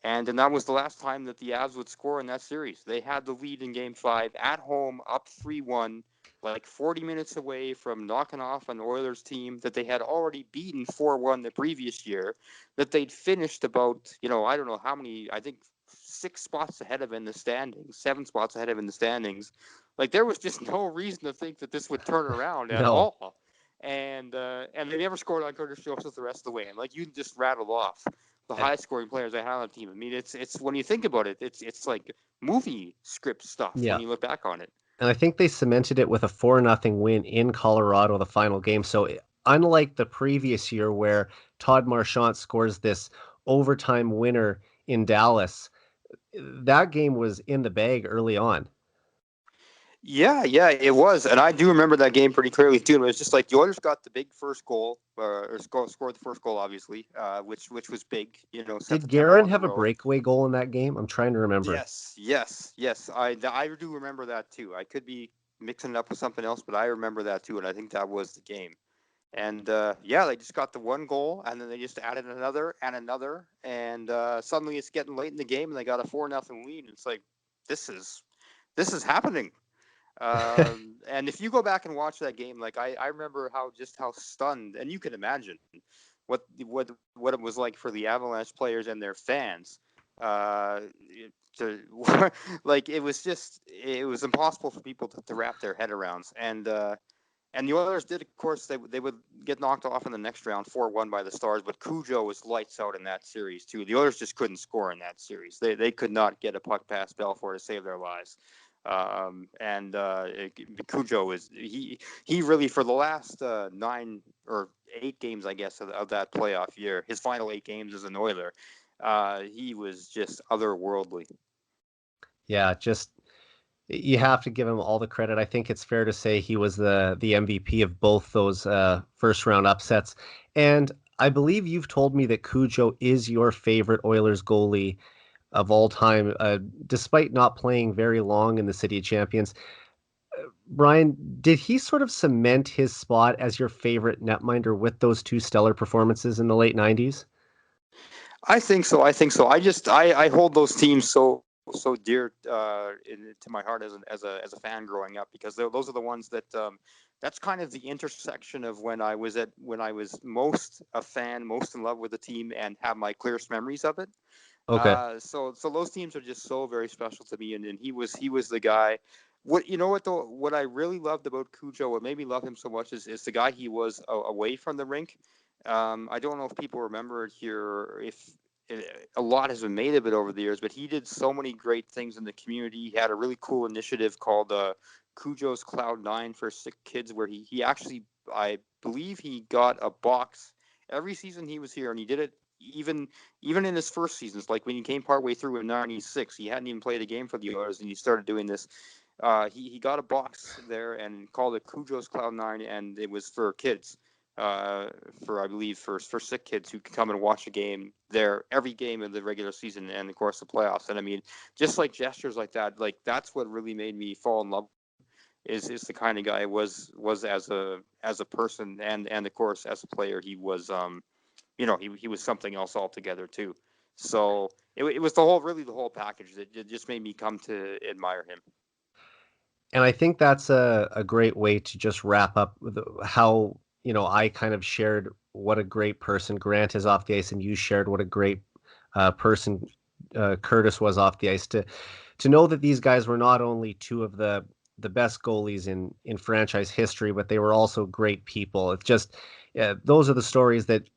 And then that was the last time that the Avs would score in that series. They had the lead in Game 5 at home, up 3-1, like 40 minutes away from knocking off an Oilers team that they had already beaten 4-1 the previous year, that they'd finished about, I don't know how many, I think 6 spots ahead of in the standings, 7 spots ahead of in the standings. Like, there was just no reason to think that this would turn around at No. all. And they never scored on Curtis Joseph the rest of the way. And like you just rattled off the high scoring players they have on the team. I mean, it's when you think about it, it's like movie script stuff Yeah. when you look back on it. And I think they cemented it with a 4-0 win in Colorado, the final game. So unlike the previous year where Todd Marchant scores this overtime winner in Dallas, that game was in the bag early on. Yeah, it was, and I do remember that game pretty clearly too. It was just like the Oilers got the big first goal, or scored the first goal, obviously, which was big. Set Did the tempo Guerin on the have a road. breakaway goal in that game? I'm trying to remember. Yes. I do remember that too. I could be mixing it up with something else, but I remember that too, and I think that was the game. And they just got the one goal, and then they just added another and another, and suddenly it's getting late in the game, and they got a 4-0 lead. It's like this is happening. And if you go back and watch that game, like I remember how stunned, and you can imagine what it was like for the Avalanche players and their fans. To like it was impossible for people to wrap their head around. And the Oilers did, of course, they would get knocked off in the next round, 4-1 by the Stars, but Cujo was lights out in that series too. The Oilers just couldn't score in that series. They could not get a puck past Belfour to save their lives. Cujo he really, for the last 9 or 8 games, I guess, of that playoff year, his final 8 games as an Oiler, he was just otherworldly. Yeah, just you have to give him all the credit. I think it's fair to say he was the MVP of both those first round upsets. And I believe you've told me that Cujo is your favorite Oilers goalie of all time, despite not playing very long in the City of Champions. Brian, did he sort of cement his spot as your favorite netminder with those two stellar performances in the late 90s? I think so. I hold those teams so dear to my heart as a fan growing up, because those are the ones that that's kind of the intersection of when I was most a fan, most in love with the team, and have my clearest memories of it. Okay. So those teams are just so very special to me, and he was the guy. What I really loved about Cujo, what made me love him so much, is the guy he was away from the rink. I don't know if people remember it here, if a lot has been made of it over the years, but he did so many great things in the community. He had a really cool initiative called Cujo's Cloud9 for sick kids, where he actually, I believe, he got a box every season he was here, and he did it even in his first seasons. Like when he came partway through in '96, he hadn't even played a game for the Oilers, and he started doing this. He got a box there and called it Cujo's Cloud9, and it was for kids, I believe for sick kids who could come and watch a game there, every game of the regular season and of course the playoffs. And I mean, just like gestures like that, like that's what really made me fall in love. Is the kind of guy was as a person, and of course as a player, he was he was something else altogether too. So it was the whole package that it just made me come to admire him. And I think that's a great way to just wrap up with how, I kind of shared what a great person Grant is off the ice, and you shared what a great person Curtis was off the ice. To know that these guys were not only two of the best goalies in franchise history, but they were also great people. It's just those are the stories that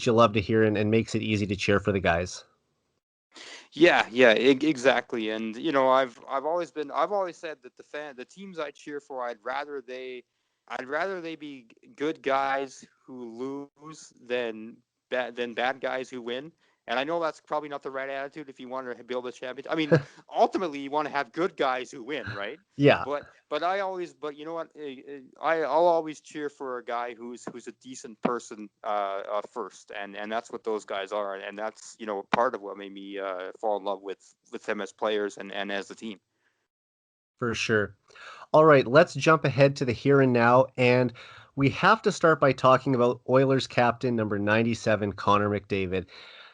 you love to hear, and makes it easy to cheer for the guys. Yeah, exactly. And I've always said that the teams I cheer for, I'd rather they be good guys who lose than bad guys who win. And I know that's probably not the right attitude if you want to build a championship. I mean, ultimately, you want to have good guys who win, right? Yeah, But you know what? I'll always cheer for a guy who's a decent person first, and that's what those guys are, and that's part of what made me fall in love with them as players and as a team. for sure. All right, let's jump ahead to the here and now, and we have to start by talking about Oilers captain number 97, Connor McDavid.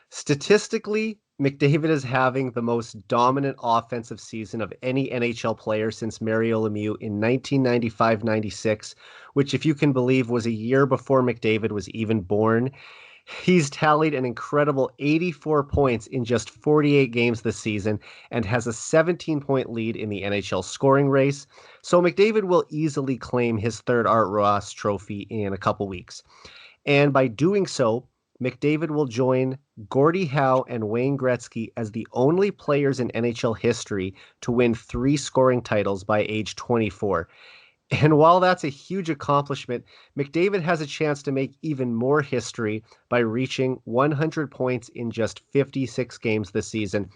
Statistically, McDavid is having the most dominant offensive season of any NHL player since Mario Lemieux in 1995-96, which, if you can believe, was a year before McDavid was even born. He's tallied an incredible 84 points in just 48 games this season and has a 17-point lead in the NHL scoring race. So McDavid will easily claim his third Art Ross trophy in a couple weeks. And by doing so, McDavid will join Gordie Howe and Wayne Gretzky as the only players in NHL history to win 3 scoring titles by age 24. And while that's a huge accomplishment, McDavid has a chance to make even more history by reaching 100 points in just 56 games this season.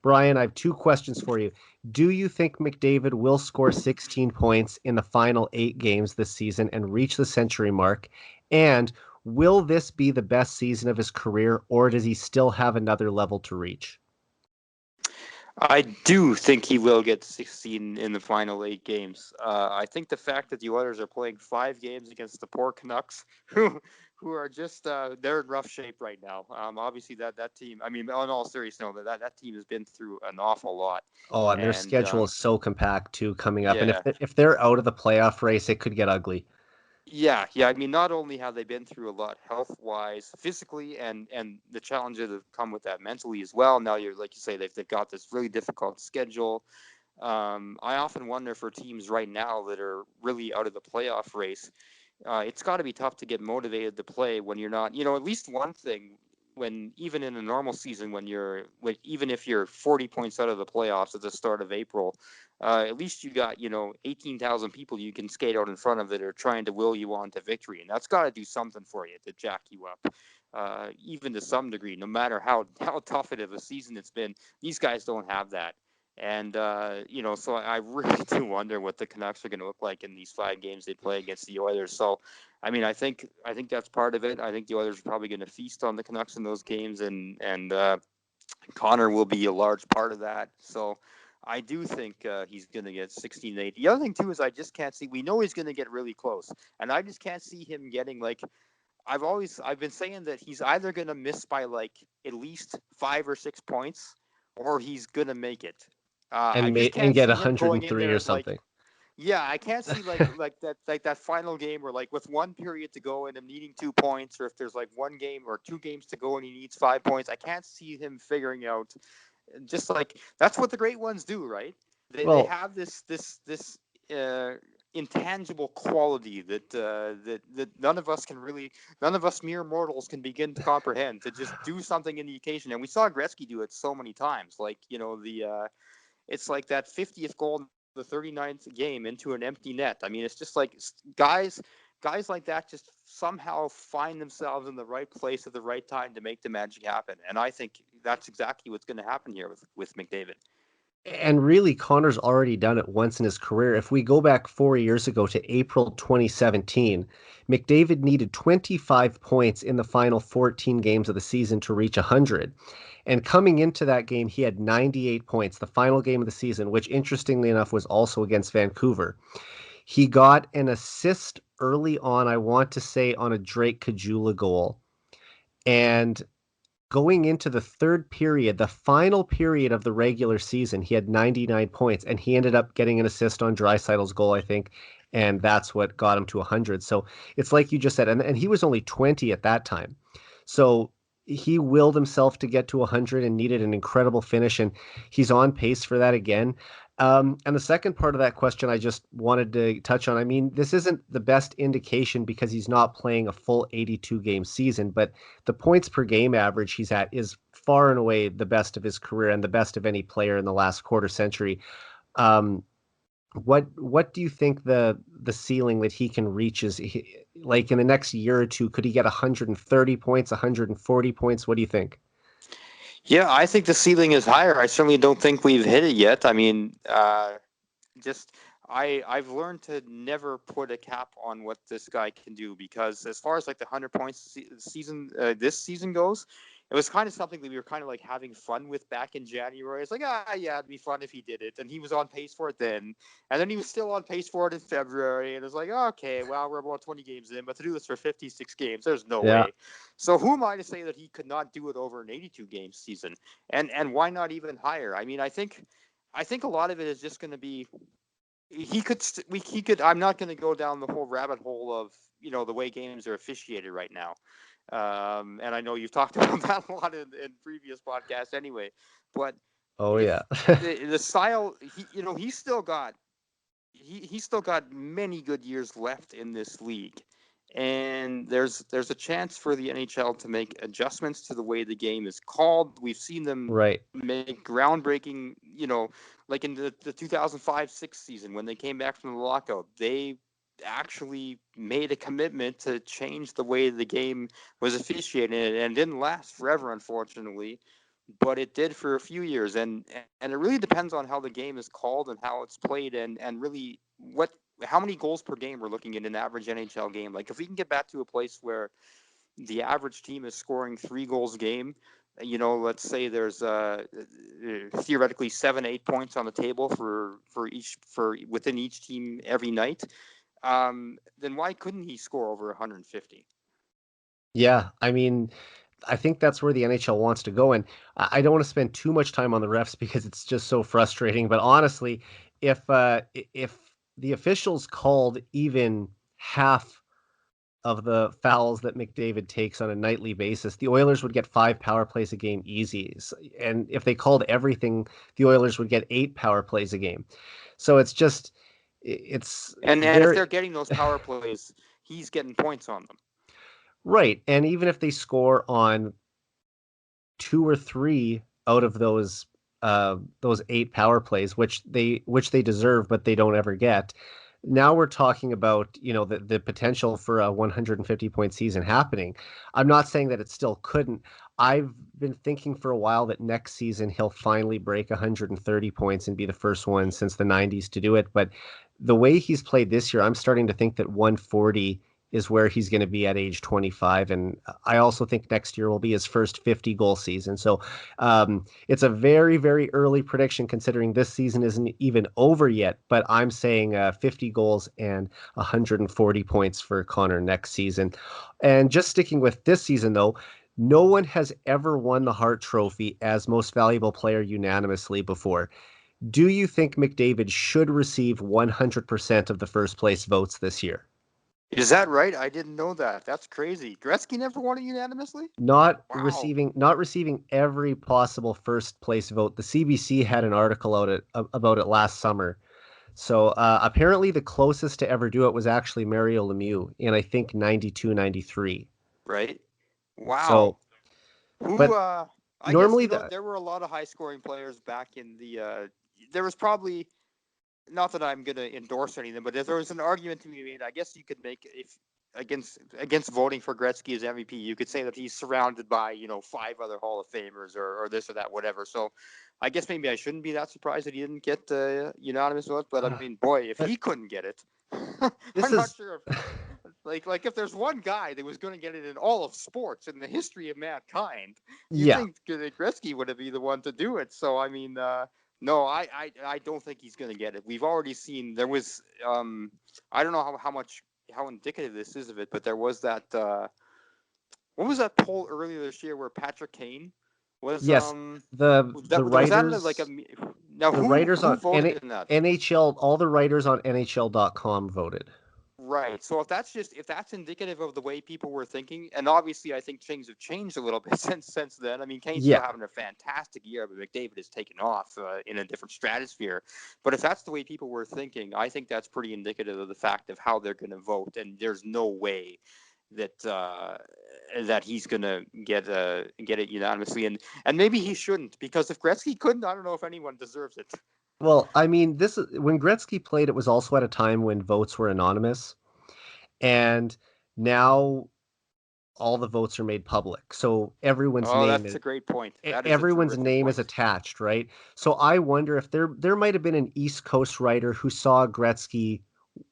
Brian, I have 2 questions for you. Do you think McDavid will score 16 points in the final 8 games this season and reach the century mark? And will this be the best season of his career, or does he still have another level to reach? I do think he will get 16 in the final 8 games. I think the fact that the Oilers are playing 5 games against the poor Canucks, who are just they're in rough shape right now. Obviously that team. I mean, in all seriousness, no, that team has been through an awful lot, Oh, and their and schedule is so compact too coming up. And yeah, if they're out of the playoff race, it could get ugly. yeah. I mean, not only have they been through a lot health-wise, physically, and the challenges that have come with that mentally as well. Now you're like you say they've got this really difficult schedule. I often wonder for teams right now that are really out of the playoff race, it's got to be tough to get motivated to play when you're not. At least one thing when even in a normal season even if you're 40 points out of the playoffs at the start of April, at least you got 18,000 people you can skate out in front of that are trying to will you on to victory, and that's got to do something for you to jack you up. Even to some degree, no matter how tough it of a season it's been, these guys don't have that. And so I really do wonder what the Canucks are going to look like in these 5 games they play against the Oilers. So, I mean, I think that's part of it. I think the Oilers are probably going to feast on the Canucks in those games, and Connor will be a large part of that. So, I do think he's going to get 16-8. The other thing too is I just can't see. We know he's going to get really close, and I just can't see him getting like. I've been saying that he's either going to miss by like at least 5 or 6 points, or he's going to make it. I just And can't get see him going in 103 or there like, something. yeah, I can't see like that final game where like with one period to go and him needing 2 points, or if there's like one game or 2 games to go and he needs 5 points. I can't see him figuring out just like that's what the great ones do, right? They Well, have this uh, intangible quality that none of us mere mortals can begin to comprehend, to just do something in the occasion. And we saw Gretzky do it so many times, like the it's like that 50th goal in the 39th game into an empty net. I mean, it's just like guys like that just somehow find themselves in the right place at the right time to make the magic happen. And I think that's exactly what's going to happen here with McDavid. and really, Connor's already done it once in his career. If we go back 4 years ago to April 2017, McDavid needed 25 points in the final 14 games of the season to reach 100. And coming into that game, he had 98 points, the final game of the season, which interestingly enough was also against Vancouver. He got an assist early on, I want to say, on a Drake Caggiula goal. And going into the third period, the final period of the regular season, he had 99 points, and he ended up getting an assist on Dreisitel's goal, I think, and that's what got him to 100. So it's like you just said, and he was only 20 at that time. So he willed himself to get to 100 and needed an incredible finish, and he's on pace for that again. And the second part of that question I just wanted to touch on, I mean, this isn't the best indication because he's not playing a full 82 game season, but the points per game average he's at is far and away the best of his career and the best of any player in the last quarter century. Um, what do you think the ceiling that he can reach is? Like in the next year or two, could he get 130 points, 140 points? What do you think? Yeah, I think the ceiling is higher. I certainly don't think we've hit it yet. I mean, just I've learned to never put a cap on what this guy can do, because as far as like the 100 points season this season goes, it was kind of something that we were kind of like having fun with back in January. It's like, yeah, it'd be fun if he did it, and he was on pace for it then, and then he was still on pace for it in February, and it's like, okay, well, we're about 20 games in, but to do this for 56 games, there's no Yeah. way. So who am I to say that he could not do it over an 82 game season, and why not even higher? I mean, I think a lot of it is just going to be he could. I'm not going to go down the whole rabbit hole of the way games are officiated right now, and I know you've talked about that a lot in previous podcasts anyway. But Oh yeah. if the style, he's still got he's still got many good years left in this league, and there's a chance for the NHL to make adjustments to the way the game is called. We've seen them Right. make groundbreaking, like in the 2005-6 season when they came back from the lockout. They actually made a commitment to change the way the game was officiated, and it didn't last forever, unfortunately, but it did for a few years, and it really depends on how the game is called and how it's played, and really how many goals per game we're looking at an average NHL game. Like if we can get back to a place where the average team is scoring 3 goals a game, let's say there's theoretically 7-8 points on the table for within each team every night, then why couldn't he score over 150? Yeah. I mean, I think that's where the NHL wants to go. And I don't want to spend too much time on the refs because it's just so frustrating. But honestly, if the officials called even half of the fouls that McDavid takes on a nightly basis, the Oilers would get 5 power plays a game easy. And if they called everything, the Oilers would get 8 power plays a game. So it's And if very they're getting those power plays, he's getting points on them. right. And even if they score on two or three out of those 8 power plays, which they deserve, but they don't ever get. Now we're talking about the potential for a 150 point season happening. I'm not saying that it still couldn't. I've been thinking for a while that next season he'll finally break 130 points and be the first one since the 90s to do it. But the way he's played this year, I'm starting to think that 140 is where he's going to be at age 25. And I also think next year will be his first 50 goal season. So it's a very, very early prediction considering this season isn't even over yet. But I'm saying 50 goals and 140 points for Connor next season. And just sticking with this season, though, no one has ever won the Hart Trophy as most valuable player unanimously before. Do you think McDavid should receive 100% of the first place votes this year? Is that right? I didn't know that. That's crazy. Gretzky never won it unanimously? Not Wow. receiving not receiving every possible first place vote. The CBC had an article about it last summer. So apparently the closest to ever do it was actually Mario Lemieux in I think 92, 93. Right? So Wow. Who but I guess normally the there were a lot of high scoring players back in the there was probably, not that I'm going to endorse anything, but if there was an argument to be made, I guess you could make, if against voting for Gretzky as MVP, you could say that he's surrounded by 5 other Hall of Famers, or this or that, whatever. So I guess maybe I shouldn't be that surprised that he didn't get unanimous vote. But I mean, boy, if but he couldn't get it, this I'm not is sure if like if there's one guy that was going to get it in all of sports in the history of mankind, you'd yeah. think that Gretzky would be the one to do it. So I mean, no, I don't think he's going to get it. We've already seen there was I don't know how indicative this is of it, but there was that what was that poll earlier this year where Patrick Kane was Yes, the was that like a writers now the who writers who on voted in that? NHL, all the writers on NHL.com voted. Right. So if that's indicative of the way people were thinking, and obviously I think things have changed a little bit since then. I mean, Kane's Yeah. still having a fantastic year, but McDavid has taken off in a different stratosphere. But if that's the way people were thinking, I think that's pretty indicative of the fact of how they're going to vote. And there's no way that he's going to get it unanimously, and maybe he shouldn't, because if Gretzky couldn't, I don't know if anyone deserves it. Well, I mean, this is when Gretzky played, it was also at a time when votes were anonymous. And now all the votes are made public. So everyone's Oh, name that's is a great point. That is a everyone's terrific name is point. attached, right? So I wonder if there might have been an East Coast writer who saw Gretzky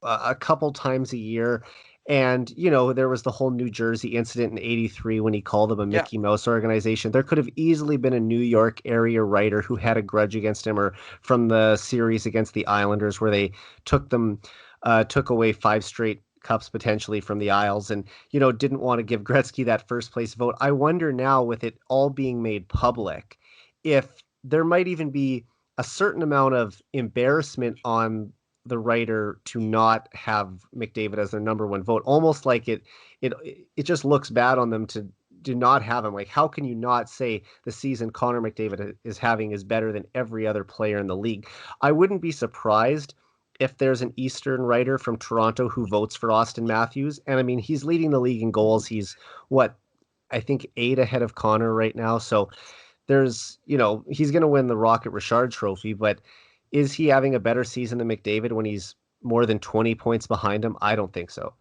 a couple times a year. And, there was the whole New Jersey incident in '83 when he called them a Yeah. Mickey Mouse organization. There could have easily been a New York area writer who had a grudge against him, or from the series against the Islanders where they took away 5 straight cups potentially from the Isles, and, didn't want to give Gretzky that first place vote. I wonder now, with it all being made public, if there might even be a certain amount of embarrassment on the writer to not have McDavid as their number one vote. Almost like it it just looks bad on them to do not have him. Like, how can you not say the season Connor McDavid is having is better than every other player in the league? I wouldn't be surprised if there's an Eastern writer from Toronto who votes for Austin Matthews. And I mean, he's leading the league in goals. He's what, I think 8 ahead of Connor right now. So he's going to win the Rocket Richard Trophy, but is he having a better season than McDavid when he's more than 20 points behind him? I don't think so.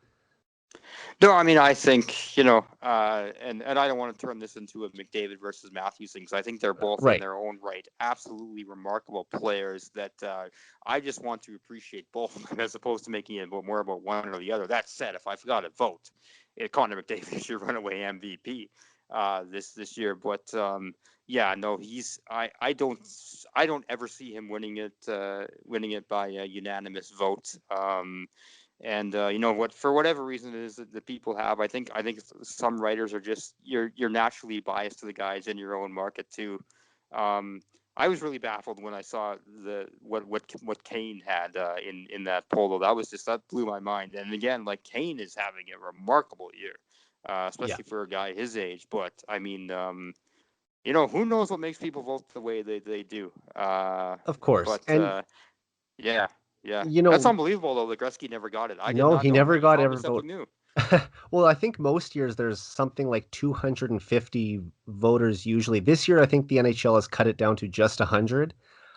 No, I mean, I think, and I don't want to turn this into a McDavid versus Matthews thing, because I think they're both in Right. their own right absolutely remarkable players that I just want to appreciate both of them as opposed to making it more about one or the other. That said, if I forgot to vote, Connor McDavid is your runaway MVP this year. But yeah, no, I don't ever see him winning it by a unanimous vote. And what, for whatever reason it is that the people have, I think some writers are just you're naturally biased to the guys in your own market too. Um, I was really baffled when I saw what Kane had in that poll, though. That blew my mind. And again, like, Kane is having a remarkable year, Yeah, especially for a guy his age. But I mean, who knows what makes people vote the way they do? of course. But And, yeah, yeah, you that's know, unbelievable though that Gretzky never got it. I did no, not he know never that. You got taught me every something vote. new. Well, I think most years there's something like 250 voters usually. This year, I think the NHL has cut it down to just 100.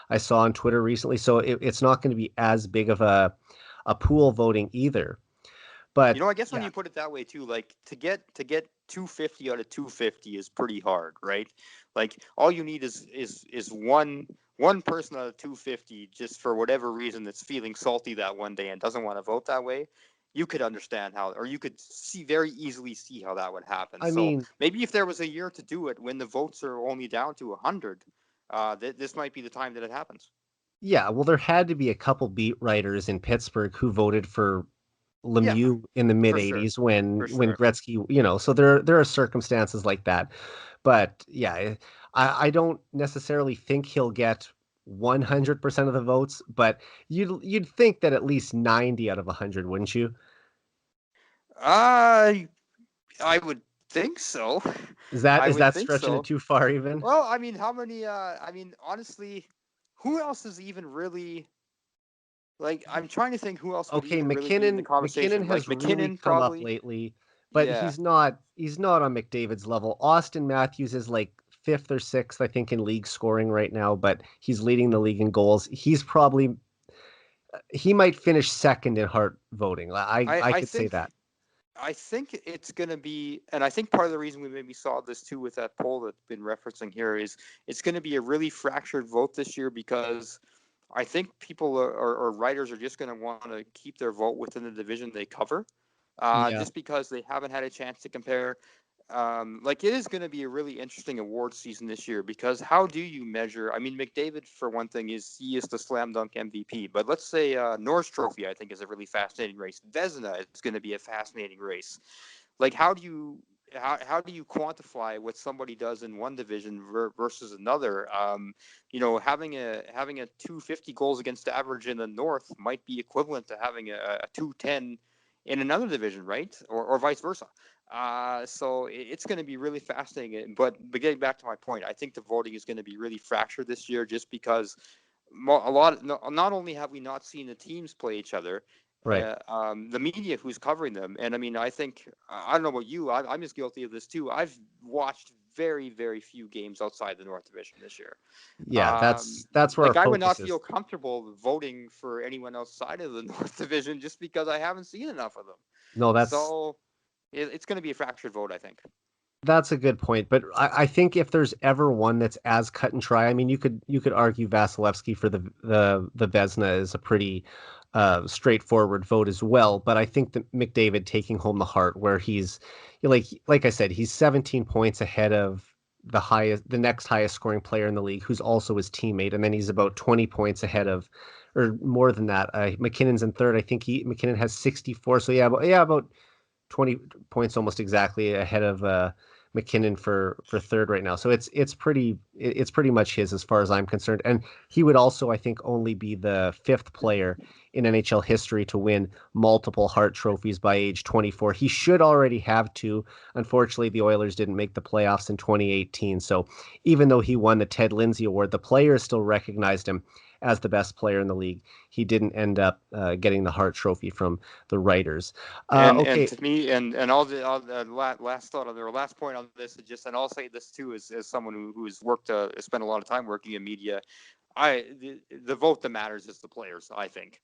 I saw on Twitter recently, so it's not going to be as big of a pool voting either. But I guess when yeah, you put it that way too, like, to get 250 out of 250 is pretty hard, right? Like, all you need is one person out of 250, just for whatever reason, that's feeling salty that one day and doesn't want to vote that way. You could understand how, or you could very easily see how that would happen. I So mean, maybe if there was a year to do it when the votes are only down to 100, this might be the time that it happens. yeah, well, there had to be a couple beat writers in Pittsburgh who voted for Yeah, Lemieux in the mid for sure, '80s when for when sure. Gretzky, so there are circumstances like that. But yeah, I don't necessarily think he'll get 100% of the votes, but you'd think that at least 90 out of 100, wouldn't you? I I would think so. Is that I is would that think stretching it so. too far even? Well, I mean, how many? I mean, honestly, who else is even really, like? I'm trying to think who else would Okay, even really be in the McKinnon conversation. Like has really McKinnon, come up probably. lately, but Yeah. he's not on McDavid's level. Austin Matthews is like fifth or sixth, I think, in league scoring right now, but he's leading the league in goals. He might finish second in Hart voting. I I I could say think that. I think it's gonna be, and I think part of the reason we maybe saw this too with that poll that's been referencing here is it's gonna be a really fractured vote this year, because I think people or writers are just going to want to keep their vote within the division they cover, Yeah, just because they haven't had a chance to compare. Like, it is going to be a really interesting award season this year, because how do you measure? I mean, McDavid, for one thing, he is the slam dunk MVP. But let's say Norris Trophy, I think, is a really fascinating race. Vezina is going to be a fascinating race. Like, how do you quantify what somebody does in one division versus another? Having a 250 goals against average in the North might be equivalent to having a 210 in another division, right? Or vice versa. So it's going to be really fascinating. But getting back to my point, I think the voting is going to be really fractured this year, just because not only have we not seen the teams play each other, right. the media who's covering them. And I mean, I don't know about you, I'm as guilty of this too. I've watched very, very few games outside the North Division this year. Yeah, that's where our Like, I would not focus is. feel comfortable voting for anyone outside of the North Division just because I haven't seen enough of them. No, that's So It's going to be a fractured vote, I think. That's a good point, but I think if there's ever one that's as cut and dry, I mean, you could argue Vasilevsky for the Vezina is a pretty straightforward vote as well. But I think that McDavid taking home the Hart, where he's like I said, he's 17 points ahead of the next highest scoring player in the league, who's also his teammate, and then he's about 20 points ahead of, or more than that. McKinnon's in third. I think McKinnon has 64. So about 20 points almost exactly ahead of McKinnon for third right now. So it's pretty much his as far as I'm concerned. And he would also, I think, only be the fifth player in NHL history to win multiple Hart trophies by age 24. He should already have two. Unfortunately, the Oilers didn't make the playoffs in 2018. So even though he won the Ted Lindsay Award, the players still recognized him as the best player in the league. He didn't end up getting the Hart Trophy from the writers. And Okay, to me, and all the last thought on their last point on this is just, and I'll say this too, as someone who's worked, spent a lot of time working in media, the vote that matters is the players. I think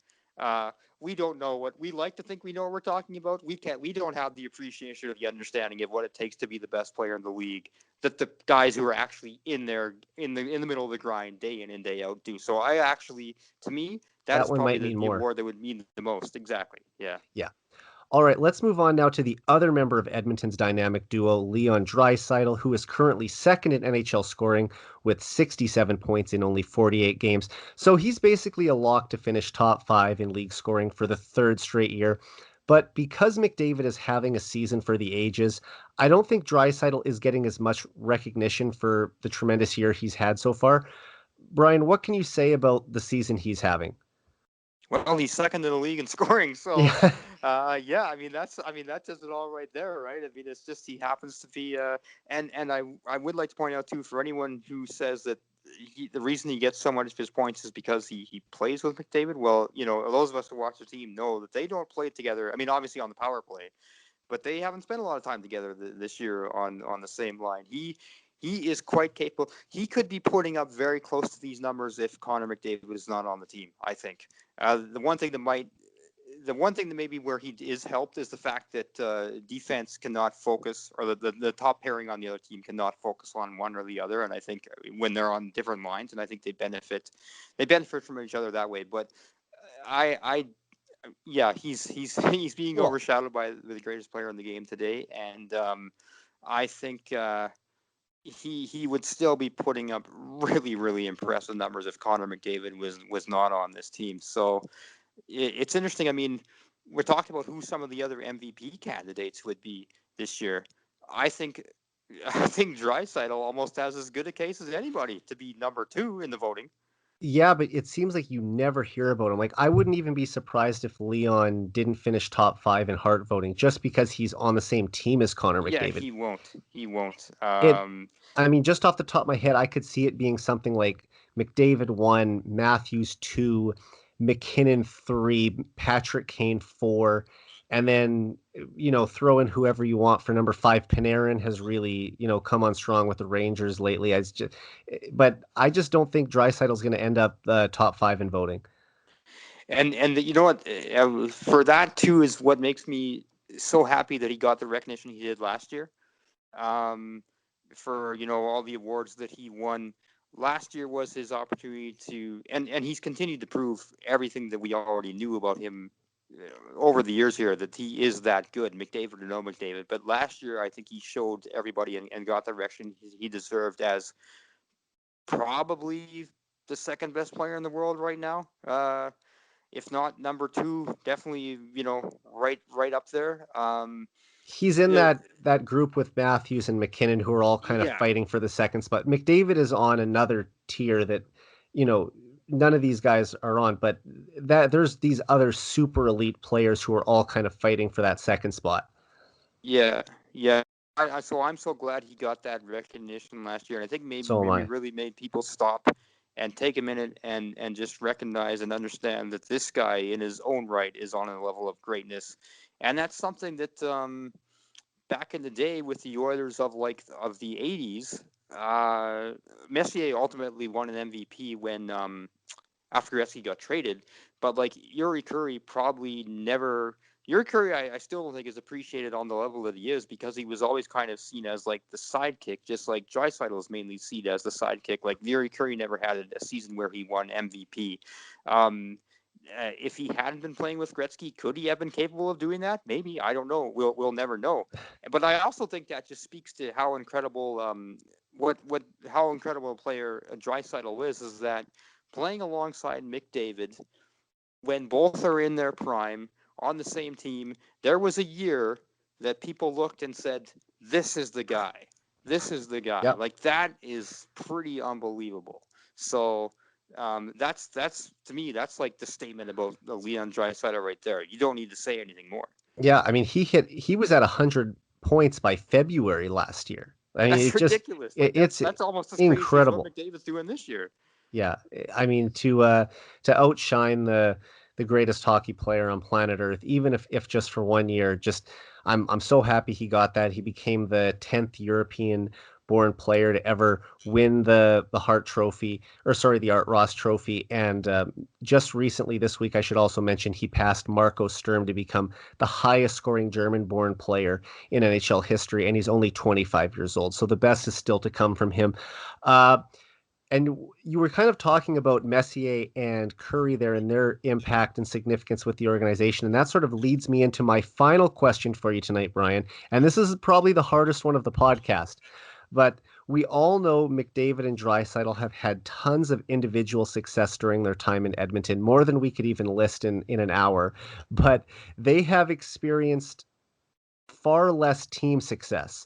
we don't know what we like to think we know what we're talking about. We don't have the appreciation or the understanding of what it takes to be the best player in the league that the guys who are actually in there in the middle of the grind day in and day out do. So I actually, to me, that that is one probably might mean the more. award that would mean the most. Exactly. Yeah. Yeah. All right, let's move on now to the other member of Edmonton's dynamic duo, Leon Dreissitel, who is currently second in NHL scoring with 67 points in only 48 games. So he's basically a lock to finish top five in league scoring for the third straight year. But because McDavid is having a season for the ages, I don't think Dreisaitl is getting as much recognition for the tremendous year he's had so far. Brian, what can you say about the season he's having? Well, he's second in the league in scoring, so Yeah. yeah. I mean that does it all right there, right? I mean, it's just he happens to be, and I would like to point out too, for anyone who says that the reason he gets so much of his points is because he plays with McDavid. Well, you know, those of us who watch the team know that they don't play together. I mean, obviously on the power play, but they haven't spent a lot of time together this year on the same line. He is quite capable. He could be putting up very close to these numbers if Connor McDavid is not on the team. I think the one thing that maybe where he is helped is the fact that defense cannot focus, or the top pairing on the other team cannot focus on one or the other. And I think when they're on different lines, and I think they benefit from each other that way. But I yeah, he's being Well, overshadowed by the greatest player in the game today, and I think he would still be putting up really impressive numbers if Connor McDavid was not on this team. So it's interesting. I mean, we're talking about who some of the other MVP candidates would be this year. I think I think Dreisaitl almost has as good a case as anybody to be number two in the voting. yeah, but it seems like you never hear about him. Like, I wouldn't even be surprised if Leon didn't finish top five in Hart voting just because he's on the same team as Connor Yeah, McDavid. he won't. He won't. It, I mean, just off the top of my head, I could see it being something like McDavid one, Matthews two, McKinnon three, Patrick Kane four, and then throw in whoever you want for number five. Panarin has really come on strong with the Rangers lately. But I just don't think Dreisaitl's going to end up top five in voting. And you know what? For that too is what makes me so happy that he got the recognition he did last year. Um, for all the awards that he won last year was his opportunity to, and he's continued to prove everything that we already knew about him over the years here, that he is that good, McDavid or no McDavid. But last year, I think he showed everybody and got the recognition he deserved as probably the second best player in the world right now. If not number two, definitely right up there. He's in The that group with Matthews and McKinnon, who are all kind of Yeah, fighting for the second spot. McDavid is on another tier that, you know, none of these guys are on, but that there's these other super elite players who are all kind of fighting for that second spot. yeah, yeah. So I'm so glad he got that recognition last year, and I think So am maybe I. really made people stop and take a minute and just recognize and understand that this guy in his own right is on a level of greatness, and that's something that back in the day with the Oilers of the '80s, Messier ultimately won an MVP when after Gretzky got traded, but like Yuri Curry probably never Your Curry, I still don't think is appreciated on the level that he is because he was always kind of seen as like the sidekick, just like Dreissitel is mainly seen as the sidekick. Like Yuri Curry never had a season where he won MVP. If he hadn't been playing with Gretzky, could he have been capable of doing that? Maybe. I don't know. We'll never know. But I also think that just speaks to how incredible how incredible a player Dreissitel is that playing alongside McDavid when both are in their prime on the same team, there was a year that people looked and said, "This is the guy. This is the guy." Yep. Like that is pretty unbelievable. So that's to me that's like the statement about Leon Draisaitl right there. You don't need to say anything more. Yeah, I mean, he was at 100 points by February last year. I mean, That's ridiculous. Like it's that's almost as crazy as what incredible. McDavid's doing this year. Yeah, I mean, to outshine the greatest hockey player on planet Earth, even if just for 1 year, just I'm so happy he got that. He became the 10th European born player to ever win the Hart Trophy, or sorry, the Art Ross Trophy. And just recently this week, I should also mention he passed Marco Sturm to become the highest scoring German born player in NHL history, and he's only 25 years old. So the best is still to come from him. Uh, and you were kind of talking about Messier and Curry there and their impact and significance with the organization. And that sort of leads me into my final question for you tonight, Brian. And this is probably the hardest one of the podcast. But we all know McDavid and Dreisaitl have had tons of individual success during their time in Edmonton, more than we could even list in an hour. But they have experienced far less team success.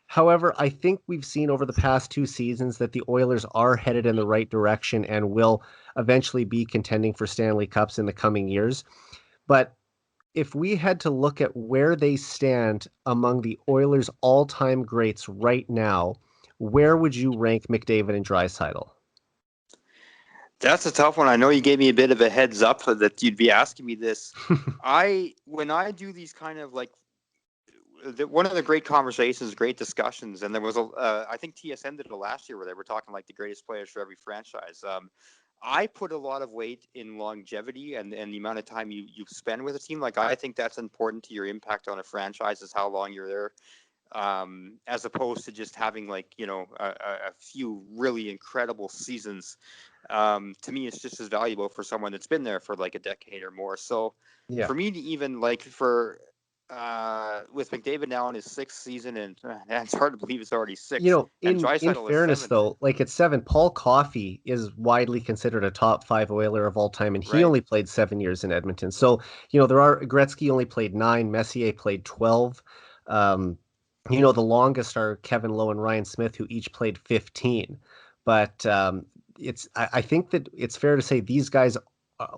However, I think we've seen over the past 2 seasons that the Oilers are headed in the right direction and will eventually be contending for Stanley Cups in the coming years. But if we had to look at where they stand among the Oilers' all-time greats right now, where would you rank McDavid and Dreisaitl? That's a tough one. I know you gave me a bit of a heads up that you'd be asking me this. When I do these kind of like one of the great conversations, great discussions, and there was I think TSN did it last year where they were talking like the greatest players for every franchise. I put a lot of weight in longevity and the amount of time you spend with a team. Like I think that's important to your impact on a franchise is how long you're there, as opposed to just having like a few really incredible seasons. To me, it's just as valuable for someone that's been there for like a decade or more. So Yeah. for me to even like with McDavid now in his 6th season, and it's hard to believe it's already 6, and In Draisaitl is fairness 7th, though, like at 7, Paul Coffey is widely considered a top 5 Oiler of all time, and he right? only played 7 years in Edmonton. So, there are Gretzky only played 9, Messier played 12. Um, the longest are Kevin Lowe and Ryan Smith, who each played 15. But I think that it's fair to say these guys,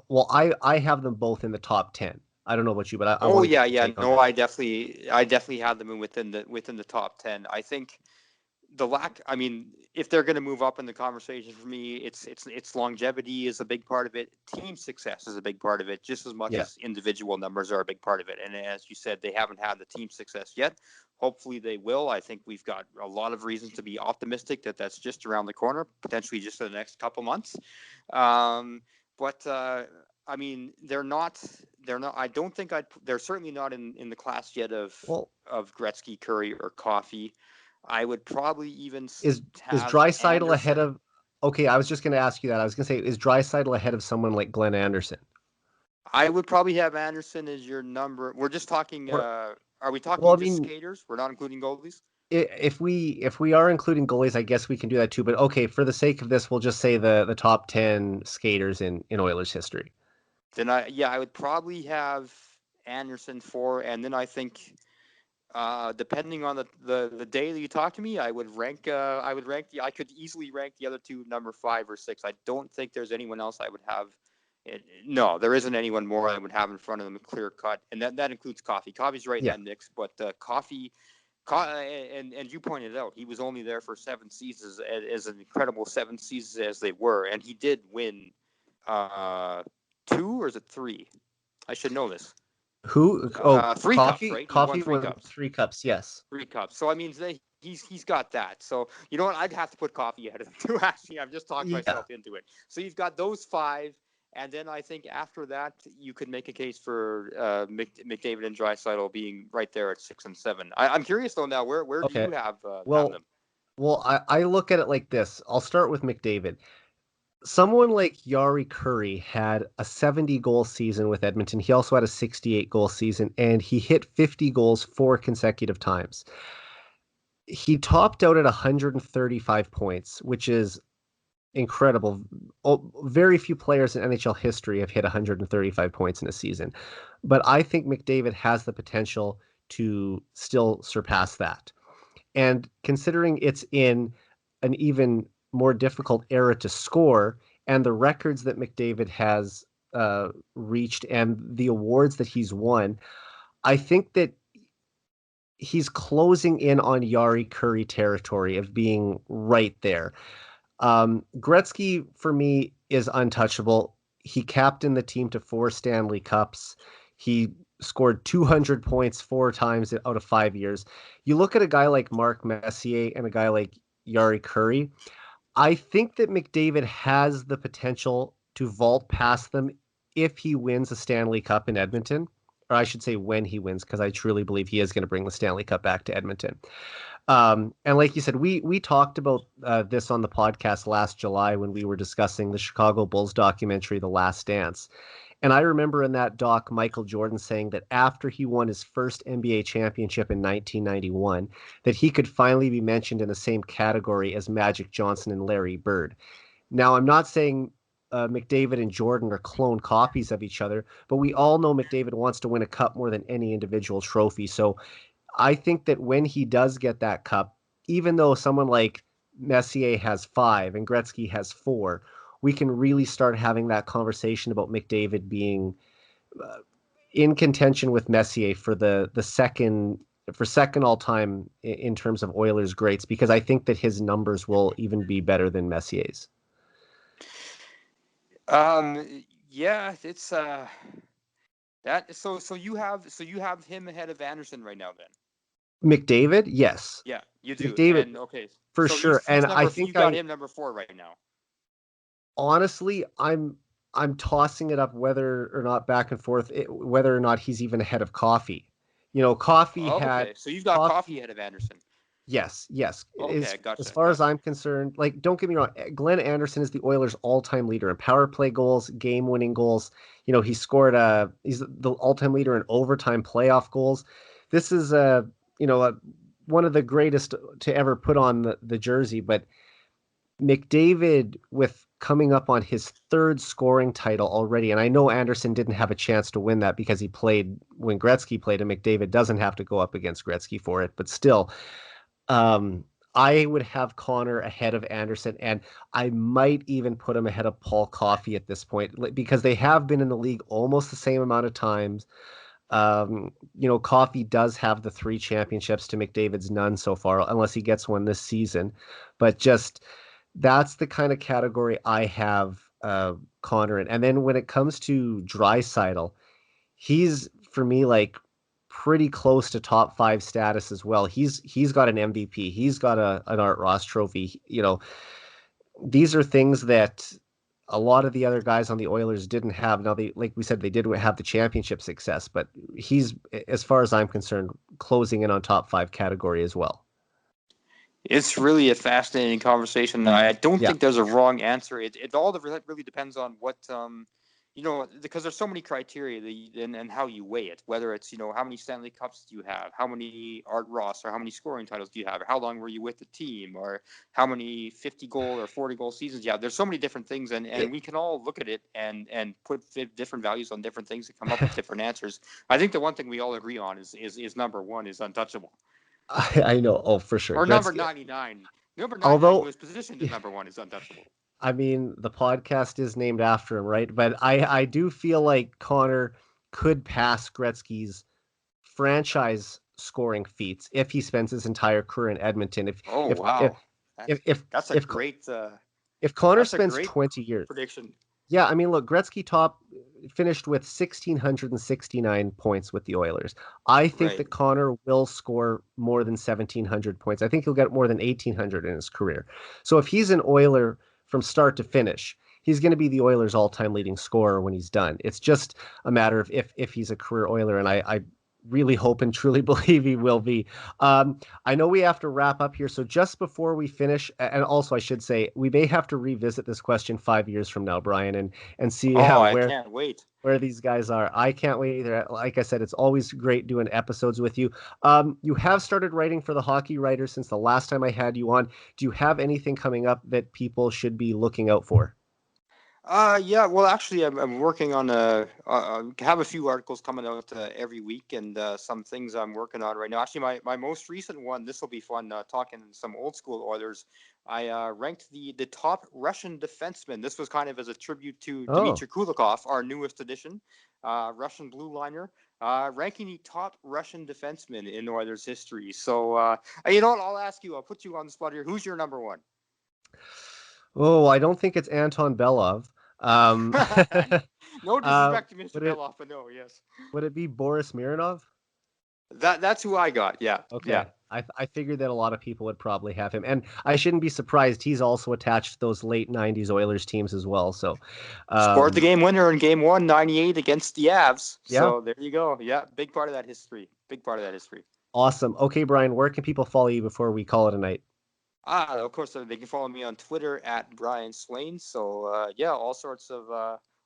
well, I have them both in the top 10. I don't know about you, but I Oh want to get yeah, your yeah. take on No, that. I definitely had them in within the top 10. I think the lack. I mean, if they're going to move up in the conversation for me, it's longevity is a big part of it. Team success is a big part of it, just as much Yeah. as individual numbers are a big part of it. And as you said, they haven't had the team success yet. Hopefully, they will. I think we've got a lot of reasons to be optimistic that that's just around the corner, potentially just in the next couple months. But I mean, they're not. They're not. I don't think I'd. They're certainly not in the class yet Well, of Gretzky, Curry, or Coffee. I would probably even is have Draisaitl ahead Anderson. of? Okay, I was just going to ask you that. I was going to say, is Draisaitl ahead of someone like Glenn Anderson? I would probably have Anderson as your number. We're just talking. Or, Are we well, I talking just mean, skaters? We're not including goalies. if we are including goalies, I guess we can do that too. But okay, for the sake of this, we'll just say the top 10 skaters in Oilers history. Then I would probably have Anderson 4, and then I think depending on the day that you talk to me, I could easily rank the other two number 5 or 6. I don't think there's anyone else I would have. No, there isn't anyone more I would have in front of them, clear cut, and that includes Coffee. Coffee's right in Yeah. that mix, but Coffee, and you pointed out he was only there for 7 seasons, as an incredible 7 seasons as they were, and he did win 2 or is it 3? I should know this. Who? Oh, 3 cups, Coffee. right? He won Coffee 3 won cups. 3 cups. Yes. 3 cups. So I mean, he's got that. So you know what? I'd have to put Coffee ahead of him too. Actually, I've just talked Yeah. myself into it. So you've got those 5, And then I think after that, you could make a case for McDavid and Dreissitel being right there at 6 and 7. I'm curious though now, where do Okay. you have Well, them? I look at it like this. I'll start with McDavid. Someone like Yari Curry had a 70 goal season with Edmonton. He also had a 68 goal season, and he hit 50 goals 4 consecutive times. He topped out at 135 points, which is incredible. Very few players in NHL history have hit 135 points in a season. But I think McDavid has the potential to still surpass that. And considering it's in an even more difficult era to score, and the records that McDavid has reached and the awards that he's won, I think that he's closing in on Yari Curry territory of being right there. Gretzky, for me, is untouchable. He captained the team to 4 Stanley Cups. He scored 200 points 4 times out of 5 years. You look at a guy like Mark Messier and a guy like Yari Curry, I think that McDavid has the potential to vault past them if he wins a Stanley Cup in Edmonton. Or I should say when he wins, because I truly believe he is going to bring the Stanley Cup back to Edmonton. And like you said, we talked about this on the podcast last July when we were discussing the Chicago Bulls documentary, The Last Dance. And I remember in that doc, Michael Jordan saying that after he won his first NBA championship in 1991, that he could finally be mentioned in the same category as Magic Johnson and Larry Bird. Now, I'm not saying McDavid and Jordan are clone copies of each other, but we all know McDavid wants to win a cup more than any individual trophy. So I think that when he does get that cup, even though someone like Messier has 5 and Gretzky has 4, we can really start having that conversation about McDavid being in contention with Messier for the second all time in terms of Oilers greats, because I think that his numbers will even be better than Messier's. Yeah, it's that so you have him ahead of Anderson right now then. McDavid, yes. Yeah, you do. McDavid, And okay, for so sure. And I you think got him number 4 right now. honestly, I'm tossing it up whether or not back and forth, whether or not he's even ahead of Coffee. Coffee Oh, had okay, so you've got Coffee ahead of Anderson. Yes. Okay, As gotcha. far as I'm concerned, like, don't get me wrong, Glenn Anderson is the Oilers' all-time leader in power play goals, game-winning goals. He's the all-time leader in overtime playoff goals. This is one of the greatest to ever put on the jersey, but McDavid, with coming up on his 3rd scoring title already, and I know Anderson didn't have a chance to win that because he played when Gretzky played, and McDavid doesn't have to go up against Gretzky for it, but still, I would have Connor ahead of Anderson, and I might even put him ahead of Paul Coffey at this point, because they have been in the league almost the same amount of times. Coffey does have the 3 championships to McDavid's none so far, unless he gets one this season. But just that's the kind of category I have Connor in. And then when it comes to Dreissitel, he's, for me, like, pretty close to top 5 status as well. He's got an MVP. He's got an Art Ross trophy. These are things that a lot of the other guys on the Oilers didn't have. Now, like we said, they did have the championship success, but he's, as far as I'm concerned, closing in on top 5 category as well. It's really a fascinating conversation. I don't Yeah. think there's a wrong answer. It all really depends on what because there's so many criteria and how you weigh it. Whether it's how many Stanley Cups do you have, how many Art Ross, or how many scoring titles do you have, or how long were you with the team, or how many 50-goal or 40-goal seasons you have. There's so many different things, and we can all look at it and put different values on different things and come up with different answers. I think the one thing we all agree on is number 1 is untouchable. I know. Oh, for sure. Or number 99. Number 99 Although, was positioned as number 1 is untouchable. I mean, the podcast is named after him, right? But I do feel like Connor could pass Gretzky's franchise scoring feats if he spends his entire career in Edmonton. If Connor spends 20 years, prediction. Yeah, I mean, look, Gretzky finished with 1,669 points with the Oilers. I think that Connor will score more than 1,700 points. I think he'll get more than 1,800 in his career. So if he's an Oiler from start to finish, he's going to be the Oilers' all-time leading scorer when he's done. It's just a matter of if he's a career Oiler, and I really hope and truly believe he will be. I know we have to wrap up here, so just before we finish, and also I should say, we may have to revisit this question 5 years from now, Brian, and see Oh, how I can't wait. where these guys are. I can't wait either. Like I said, it's always great doing episodes with you. You have started writing for the Hockey Writers since the last time I had you on. Do you have anything coming up that people should be looking out for? Yeah, well, actually, I'm working on have a few articles coming out every week, and some things I'm working on right now. Actually, my most recent one, this will be fun, talking some old school Oilers. I ranked the top Russian defenseman. This was kind of as a tribute to Oh, Dmitry Kulikov, our newest addition, Russian blue liner, ranking the top Russian defenseman in Oilers history. So, you know what? I'll ask you. I'll put you on the spot here. Who's your number one? I don't think it's Anton Belov. Um, No uh, disrespect to Mr. would it Beloff, but no, yes. would it be Boris Mironov? That's who I got. Yeah, yeah. Okay. I figured that a lot of people would probably have him. And I shouldn't be surprised. He's also attached to those late 90s Oilers teams as well. So, Scored the um, game winner in game 1, 98 against the Avs. yeah, So there you go. Yeah, big part of that history. Big part of that history. awesome. Okay, Brian, where can people follow you before we call it a night? Of course, they can follow me on Twitter at Brian Swane. So yeah, all sorts of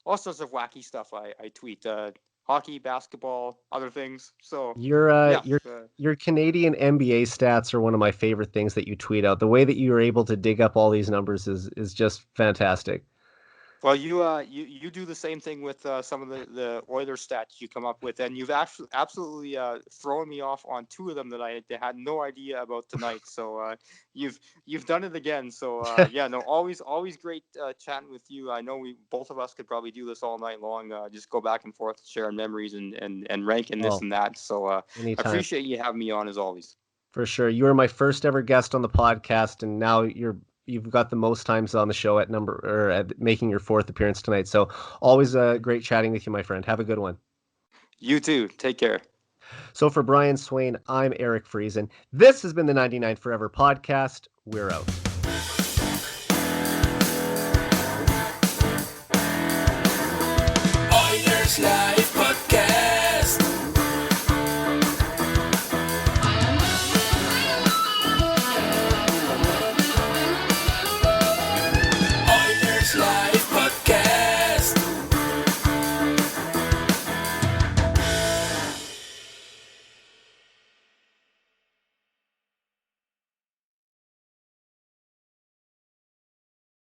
wacky stuff I tweet. Hockey, basketball, other things. So Your yeah. your Canadian NBA stats are one of my favorite things that you tweet out. The way that you are able to dig up all these numbers is just fantastic. Well, you do the same thing with some of the Oilers stats you come up with, and you've actually absolutely thrown me off on two of them that I had no idea about tonight. So you've done it again. So yeah, no, always great chatting with you. I know we both of us could probably do this all night long. Just go back and forth, sharing memories and ranking this Oh, and that. So I anytime. appreciate you having me on as always. For sure. You were my first ever guest on the podcast, and now you've got the most times on the show at number or at making your fourth appearance tonight. So always great chatting with you, my friend. Have a good one. You too. Take care. So for Brian Swane, I'm Eric Friesen. This has been the 99 Forever podcast. We're out.